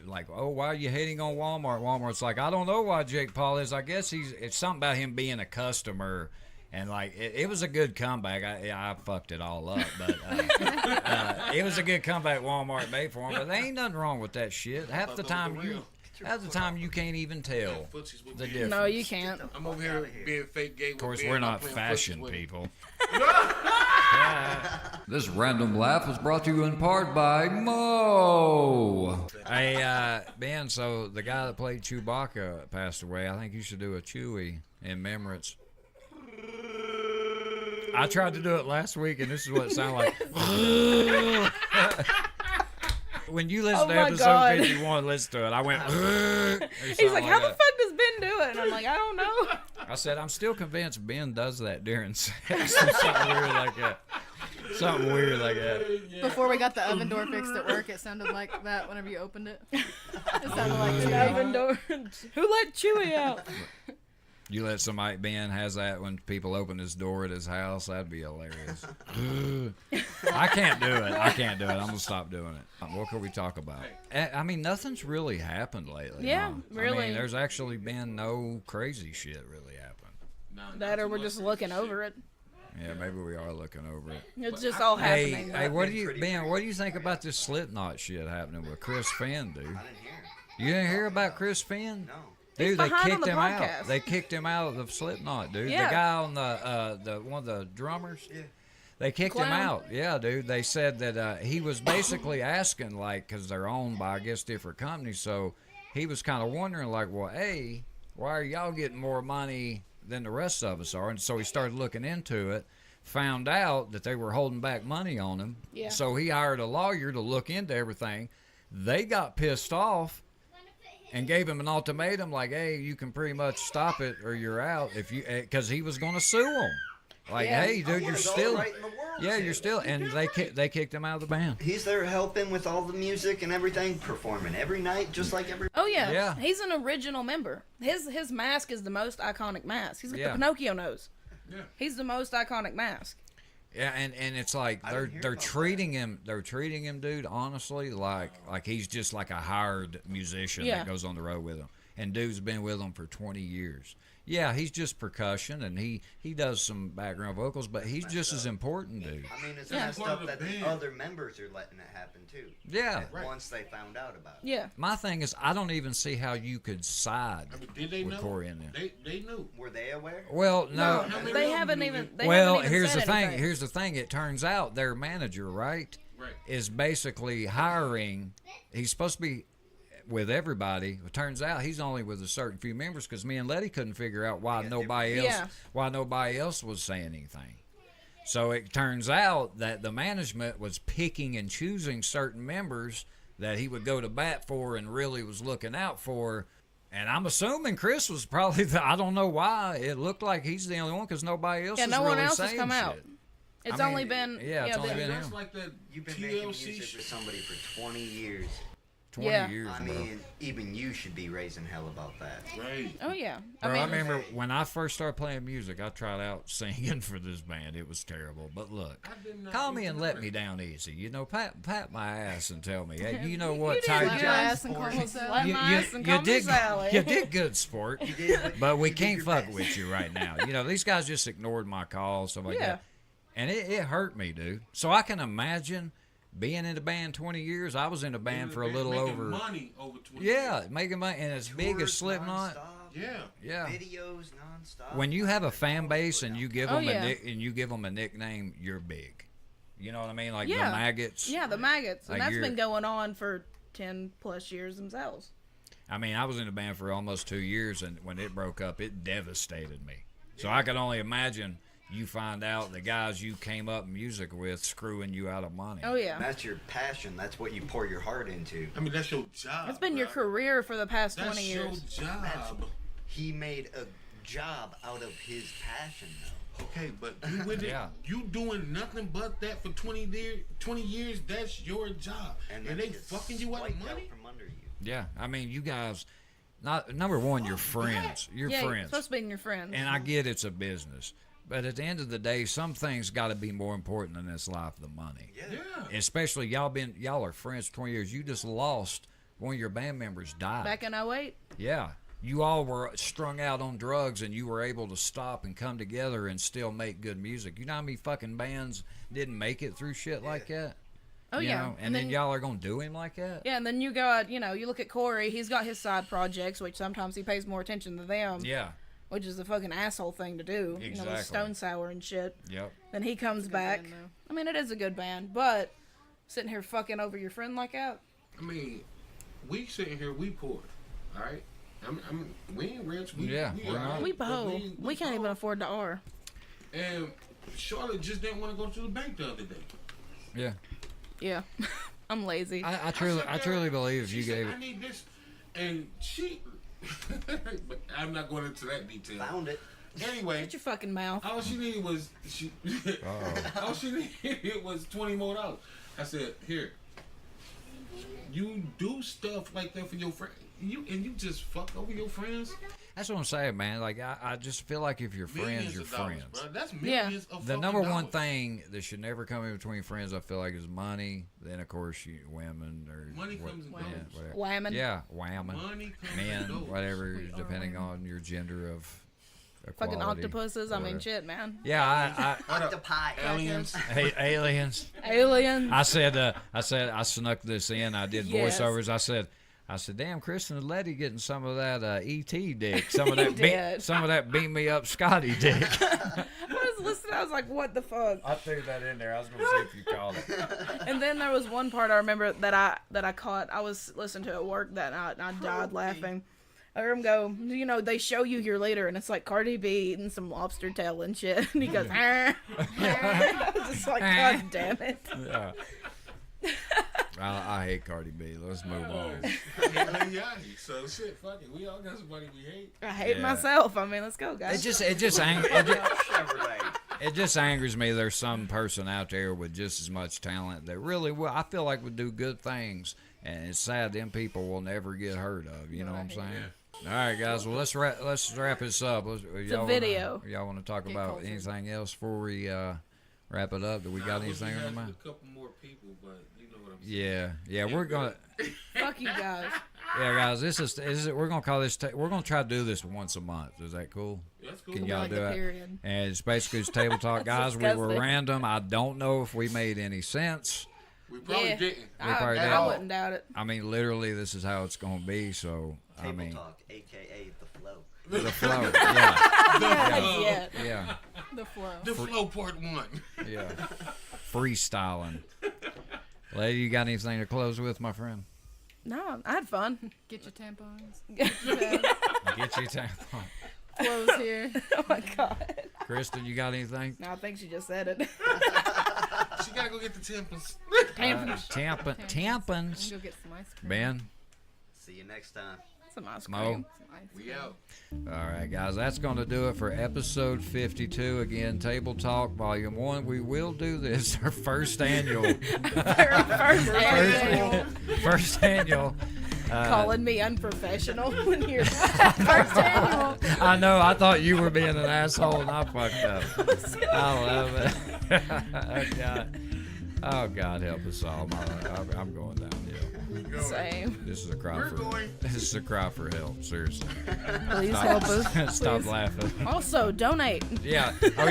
Speaker 1: like, oh, why are you hating on Walmart? Walmart's like, I don't know why Jake Paul is. I guess it's something about him being a customer, and like it was a good comeback. I fucked it all up, but it was a good comeback Walmart made for him. But there ain't nothing wrong with that shit. Half the time you can't even tell the difference.
Speaker 2: No, you can't.
Speaker 4: I'm over here being fake gay.
Speaker 1: Of course, we're not fashion people.
Speaker 6: This random laugh was brought to you in part by Mo.
Speaker 1: Hey, Ben, so the guy that played Chewbacca passed away. I think you should do a Chewie in remembrance. I tried to do it last week, and this is what it sounded like. When you listen to
Speaker 2: my
Speaker 1: episode
Speaker 2: God.
Speaker 1: 51, listen to it. I went.
Speaker 2: He's like, how the fuck does Ben do it? And I'm like, I don't know.
Speaker 1: I said, I'm still convinced Ben does that during sex. Something weird like that. Something weird like that.
Speaker 3: Before we got the oven door fixed at work, it sounded like that whenever you opened it. It sounded like
Speaker 2: The
Speaker 3: Chewie.
Speaker 2: oven door. Who let Chewie out?
Speaker 1: You let somebody, Ben has that when people open his door at his house. That'd be hilarious. I can't do it. I'm going to stop doing it. What can we talk about? I mean, nothing's really happened lately.
Speaker 2: Yeah,
Speaker 1: huh? I
Speaker 2: really.
Speaker 1: mean, there's actually been no crazy shit really happen.
Speaker 2: That or we're just looking over it.
Speaker 1: Yeah, maybe we are looking over it.
Speaker 2: It's just all
Speaker 1: Hey,
Speaker 2: happening.
Speaker 1: hey, what do you, Ben? What do you think about this Slipknot shit happening with Chris Finn, dude?
Speaker 5: I didn't hear.
Speaker 1: You didn't hear about Chris Finn?
Speaker 5: No.
Speaker 1: Dude, they
Speaker 2: behind on
Speaker 1: kicked
Speaker 2: the
Speaker 1: him
Speaker 2: podcast.
Speaker 1: out. They kicked him out of Slipknot, dude.
Speaker 2: Yeah.
Speaker 1: The guy on the one of the drummers.
Speaker 5: Yeah.
Speaker 1: They kicked him
Speaker 2: Clown?
Speaker 1: out. Yeah, dude. They said that he was basically asking, like, because they're owned by, I guess, different companies. So he was kind of wondering, like, well, A, why are y'all getting more money than the rest of us are? And so he started looking into it, found out that they were holding back money on him.
Speaker 2: Yeah.
Speaker 1: So he hired a lawyer to look into everything. They got pissed off and gave him an ultimatum, like, hey, you can pretty much stop it or you're out, if you, because he was going to sue him. Like,
Speaker 2: Yeah.
Speaker 1: hey, dude, you're still,
Speaker 5: right in the world.
Speaker 1: yeah, you're still, and they kicked him out of the band.
Speaker 5: He's there helping with all the music and everything, performing every night, just like every.
Speaker 2: Oh yeah.
Speaker 1: Yeah.
Speaker 2: He's an original member. His mask is the most iconic mask. He's got
Speaker 1: Yeah.
Speaker 2: the Pinocchio nose.
Speaker 4: Yeah.
Speaker 2: He's the most iconic mask.
Speaker 1: Yeah, and it's like
Speaker 5: I
Speaker 1: they're
Speaker 5: didn't hear
Speaker 1: they're
Speaker 5: about
Speaker 1: treating him dude, honestly, like he's just like a hired musician
Speaker 2: Yeah.
Speaker 1: that goes on the road with him. And dude's been with them for 20 years. Yeah, he's just percussion and he does some background vocals, but he's just as important, dude.
Speaker 5: I mean, it's
Speaker 2: Yeah.
Speaker 5: messed
Speaker 4: Part of
Speaker 5: up
Speaker 4: the
Speaker 5: that the
Speaker 4: band.
Speaker 5: other members are letting it happen too.
Speaker 1: Yeah.
Speaker 4: Right.
Speaker 5: Once they found out about it.
Speaker 2: Yeah.
Speaker 1: My thing is, I don't even see how you could side
Speaker 4: I mean, did they
Speaker 1: with
Speaker 4: know?
Speaker 1: Corey in there.
Speaker 4: They knew.
Speaker 5: Were they aware?
Speaker 1: Well, no.
Speaker 4: How many
Speaker 2: They
Speaker 4: of them
Speaker 2: haven't
Speaker 4: knew
Speaker 2: even.
Speaker 4: that?
Speaker 2: They
Speaker 1: Well,
Speaker 2: haven't even
Speaker 1: here's the
Speaker 2: said
Speaker 1: thing.
Speaker 2: anything.
Speaker 1: Here's the thing. It turns out their manager, right,
Speaker 4: Right.
Speaker 1: is basically hiring. He's supposed to be with everybody. It turns out he's only with a certain few members because me and Letty couldn't figure out why nobody else was saying anything. So it turns out that the management was picking and choosing certain members that he would go to bat for and really was looking out for. And I'm assuming Chris was probably I don't know why. It looked like he's the only one because nobody else
Speaker 2: Yeah,
Speaker 1: is
Speaker 2: no
Speaker 1: really
Speaker 2: one else has
Speaker 1: saying
Speaker 2: come out.
Speaker 1: shit.
Speaker 2: It's
Speaker 1: I mean,
Speaker 2: only been.
Speaker 1: yeah, it's only been
Speaker 4: That's
Speaker 1: him.
Speaker 4: like that
Speaker 5: You've been making
Speaker 4: TLC
Speaker 5: music
Speaker 4: shit.
Speaker 5: for somebody for 20 years.
Speaker 1: 20
Speaker 2: Yeah.
Speaker 1: years,
Speaker 5: I
Speaker 1: bro.
Speaker 5: mean, even you should be raising hell about that.
Speaker 4: Right.
Speaker 2: Oh yeah.
Speaker 1: Bro, I remember when I first started playing music, I tried out singing for this band. It was terrible. But look,
Speaker 4: I did not
Speaker 1: call me and
Speaker 4: even
Speaker 1: let
Speaker 4: know
Speaker 1: me
Speaker 4: it.
Speaker 1: down easy. You know, pat my ass and tell me, hey, you know what
Speaker 2: did
Speaker 1: type
Speaker 3: Slap
Speaker 2: good.
Speaker 3: my ass and call
Speaker 5: Sport.
Speaker 3: myself.
Speaker 2: Slap
Speaker 1: you,
Speaker 2: my ass and
Speaker 1: you
Speaker 2: call me
Speaker 1: did
Speaker 2: Sally.
Speaker 1: you did good, sport.
Speaker 5: You did,
Speaker 1: But we
Speaker 5: you did
Speaker 1: can't
Speaker 5: your
Speaker 1: fuck
Speaker 5: best.
Speaker 1: with you right now. You know, these guys just ignored my calls, stuff like
Speaker 2: Yeah.
Speaker 1: that. And it hurt me, dude. So I can imagine being in the band 20 years. I was in a band for a little
Speaker 4: Making
Speaker 1: over.
Speaker 4: money over 20
Speaker 1: Yeah, making money. And as big as
Speaker 5: Tours
Speaker 1: Slipknot.
Speaker 5: nonstop,
Speaker 4: Yeah.
Speaker 1: Yeah.
Speaker 5: Videos nonstop.
Speaker 1: When you have a fan base and you give
Speaker 2: Oh,
Speaker 1: them
Speaker 2: yeah.
Speaker 1: and you give them a nickname, you're big. You know what I mean? Like
Speaker 2: Yeah.
Speaker 1: the maggots.
Speaker 2: Yeah, the maggots, and
Speaker 1: Like
Speaker 2: that's
Speaker 1: you're-
Speaker 2: been going on for 10 plus years themselves.
Speaker 1: I mean, I was in a band for almost 2 years, and when it broke up, it devastated me. So I could only imagine you find out the guys you came up music with screwing you out of money.
Speaker 2: Oh yeah.
Speaker 5: That's your passion. That's what you pour your heart into.
Speaker 4: I mean, that's your job.
Speaker 2: It's been your career for the past 20 years.
Speaker 4: That's your job.
Speaker 5: He made a job out of his passion, though.
Speaker 4: Okay, but you with it, you doing nothing but that for 20 years, that's your job. And they fucking you out of money?
Speaker 5: From under you.
Speaker 1: Yeah, I mean, you guys, number one, you're friends. You're
Speaker 2: You're
Speaker 1: friends.
Speaker 2: supposed to be your friends.
Speaker 1: And I get it's a business. But at the end of the day, some things got to be more important in this life than money.
Speaker 4: Yeah.
Speaker 1: Especially y'all are friends for 20 years. You just lost one of your band members died.
Speaker 2: Back in 08?
Speaker 1: Yeah. You all were strung out on drugs and you were able to stop and come together and still make good music. You know how many fucking bands didn't make it through shit like that?
Speaker 2: Oh,
Speaker 1: You
Speaker 2: yeah.
Speaker 1: know? And then y'all are going to do him like that?
Speaker 2: Yeah, and then you go out, you look at Corey. He's got his side projects, which sometimes he pays more attention to them.
Speaker 1: Yeah.
Speaker 2: Which is a fucking asshole thing to do.
Speaker 1: Exactly.
Speaker 2: With Stone Sour and shit.
Speaker 1: Yep.
Speaker 2: Then he comes back.
Speaker 3: band, though.
Speaker 2: I mean, it is a good band, but sitting here fucking over your friend like that?
Speaker 4: I mean, we sitting here, we poor, all right? We ain't rich.
Speaker 1: We're
Speaker 4: all
Speaker 1: not.
Speaker 4: right,
Speaker 2: We
Speaker 4: but
Speaker 2: both. We can't even
Speaker 4: poor.
Speaker 2: afford the R.
Speaker 4: And Charlotte just didn't want to go to the bank the other day.
Speaker 1: Yeah.
Speaker 2: Yeah. I'm lazy.
Speaker 1: I truly believe if
Speaker 4: She
Speaker 1: you
Speaker 4: said,
Speaker 1: gave
Speaker 4: I
Speaker 1: it.
Speaker 4: need this. And she, but I'm not going into that detail.
Speaker 5: Found it.
Speaker 4: Anyway,
Speaker 2: Shut your fucking mouth.
Speaker 4: all she needed was all she needed was $20 more. I said, here. You do stuff like that for your friend. You just fuck over your friends.
Speaker 1: That's what I'm saying, man. Like, I just feel like if you're friends,
Speaker 4: Millions
Speaker 1: you're
Speaker 4: of dollars,
Speaker 1: friends.
Speaker 4: bro. That's millions of
Speaker 1: The
Speaker 4: fucking
Speaker 1: number one
Speaker 4: dollars.
Speaker 1: thing that should never come in between friends, I feel like, is money. Then, of course, women or
Speaker 4: Money comes and goes.
Speaker 1: whatever.
Speaker 2: Whammon.
Speaker 1: Yeah, whammon.
Speaker 4: Money comes
Speaker 1: Men,
Speaker 4: and goes.
Speaker 1: whatever,
Speaker 3: We are
Speaker 1: depending
Speaker 3: women.
Speaker 1: on your gender of
Speaker 2: Fucking
Speaker 1: equality,
Speaker 2: octopuses. I mean,
Speaker 1: whatever.
Speaker 2: shit, man.
Speaker 1: Yeah,
Speaker 5: Octopi.
Speaker 4: Aliens.
Speaker 1: I aliens.
Speaker 2: Aliens.
Speaker 1: I snuck this in. I did
Speaker 2: Yes.
Speaker 1: voiceovers. I said, damn, Kristen and Lette getting some of that ET dick. Some of that
Speaker 2: did.
Speaker 1: some of that beat me up Scotty dick.
Speaker 2: I was listening. I was like, what the fuck?
Speaker 1: I threw that in there. I was gonna see if you called it.
Speaker 2: And then there was one part I remember that I caught. I was listening to at work that night, and I died laughing. I heard him go, they show you here later, and it's like Cardi B eating some lobster tail and shit. And he goes, I was just like, God damn it.
Speaker 1: Yeah. I hate Cardi B. Let's move on.
Speaker 4: Yeah, so shit, fuck it. We all got somebody we hate.
Speaker 2: I hate
Speaker 1: Yeah.
Speaker 2: myself. I mean, let's go,
Speaker 1: It
Speaker 2: guys.
Speaker 1: just it just angers me. There's some person out there with just as much talent that really will. I feel like would do good things, and it's sad them people will never get heard of. You know what I'm saying? All right, guys. Well, let's wrap this up.
Speaker 2: It's a video.
Speaker 1: Y'all want to talk
Speaker 3: Get
Speaker 1: about
Speaker 3: closer.
Speaker 1: anything else before we wrap it up? Do we got anything on the mind?
Speaker 4: A couple more people, but you know what I'm saying.
Speaker 1: Yeah. We're gonna.
Speaker 2: Fuck you guys.
Speaker 1: Yeah, guys. This is we're gonna call this. We're gonna try to do this once a month. Is that cool?
Speaker 4: That's cool.
Speaker 1: Can
Speaker 2: Like
Speaker 1: y'all
Speaker 2: the
Speaker 1: do it?
Speaker 2: period.
Speaker 1: And it's basically just table talk, guys. We were
Speaker 2: disgusting.
Speaker 1: random. I don't know if we made any sense.
Speaker 4: We probably
Speaker 2: Yeah.
Speaker 4: didn't.
Speaker 1: probably
Speaker 2: I
Speaker 1: didn't.
Speaker 2: wouldn't doubt it.
Speaker 1: I mean, literally, this is how it's gonna be. So, I
Speaker 5: Table
Speaker 1: mean,
Speaker 5: talk, a.k.a. the flow.
Speaker 1: the flow. Yeah,
Speaker 2: Yeah.
Speaker 1: yeah,
Speaker 3: The flow.
Speaker 4: The flow part 1.
Speaker 1: yeah. Freestyling. Lady, you got anything to close with, my friend?
Speaker 2: No, I had fun.
Speaker 3: Get your tampons.
Speaker 1: Get your tampon.
Speaker 3: Flow's here.
Speaker 2: Oh my god.
Speaker 1: Kristen, you got anything?
Speaker 2: No, I think she just said it.
Speaker 4: She gotta go get the tempers.
Speaker 1: Tampons.
Speaker 3: Go get some ice cream.
Speaker 1: Ben,
Speaker 5: See you next time.
Speaker 2: Some ice
Speaker 1: Mo.
Speaker 2: cream.
Speaker 3: Some ice
Speaker 4: We
Speaker 3: cream.
Speaker 4: out.
Speaker 1: All right, guys, that's going to do it for episode 52. Again, Table Talk Volume 1. We will do this, our first annual. First annual.
Speaker 2: Calling me unprofessional when you're first annual.
Speaker 1: I know, I thought you were being an asshole and I fucked up. I love it. Oh, God help us all. I'm going downhill.
Speaker 2: Same.
Speaker 1: This is a cry
Speaker 4: We're
Speaker 1: for
Speaker 4: going.
Speaker 1: This is a cry for help, seriously.
Speaker 2: Please help us.
Speaker 1: Stop
Speaker 2: Please.
Speaker 1: laughing.
Speaker 2: Also, donate.
Speaker 1: Yeah. Oh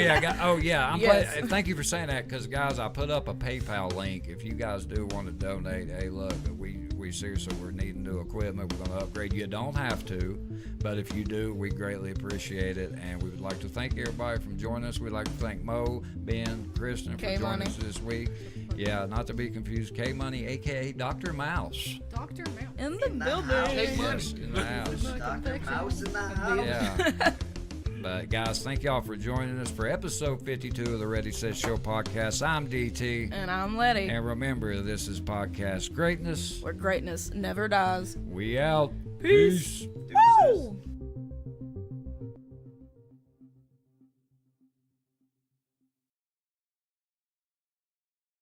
Speaker 1: yeah.
Speaker 2: Yes.
Speaker 1: Thank you for saying that, because guys, I put up a PayPal link. If you guys do want to donate, hey, look, we seriously we're needing new equipment. We're going to upgrade. You don't have to, but if you do, we greatly appreciate it. And we would like to thank everybody from joining us. We'd like to thank Mo, Ben, Kristen for joining
Speaker 2: K-Money.
Speaker 1: us this week. Yeah, not to be confused, K Money, aka Dr. Mouse.
Speaker 3: Dr. Mouse.
Speaker 2: In the
Speaker 5: In the
Speaker 2: building.
Speaker 5: house.
Speaker 1: Yes, in the house.
Speaker 5: Dr. Mouse in the house.
Speaker 1: Yeah. But guys, thank y'all for joining us for episode 52 of the Ready Set Show podcast. I'm DT.
Speaker 2: And I'm Lette.
Speaker 1: And remember, this is Podcast Greatness.
Speaker 2: Where greatness never dies.
Speaker 1: We out.
Speaker 2: Peace.
Speaker 5: Deuces.
Speaker 2: Woo!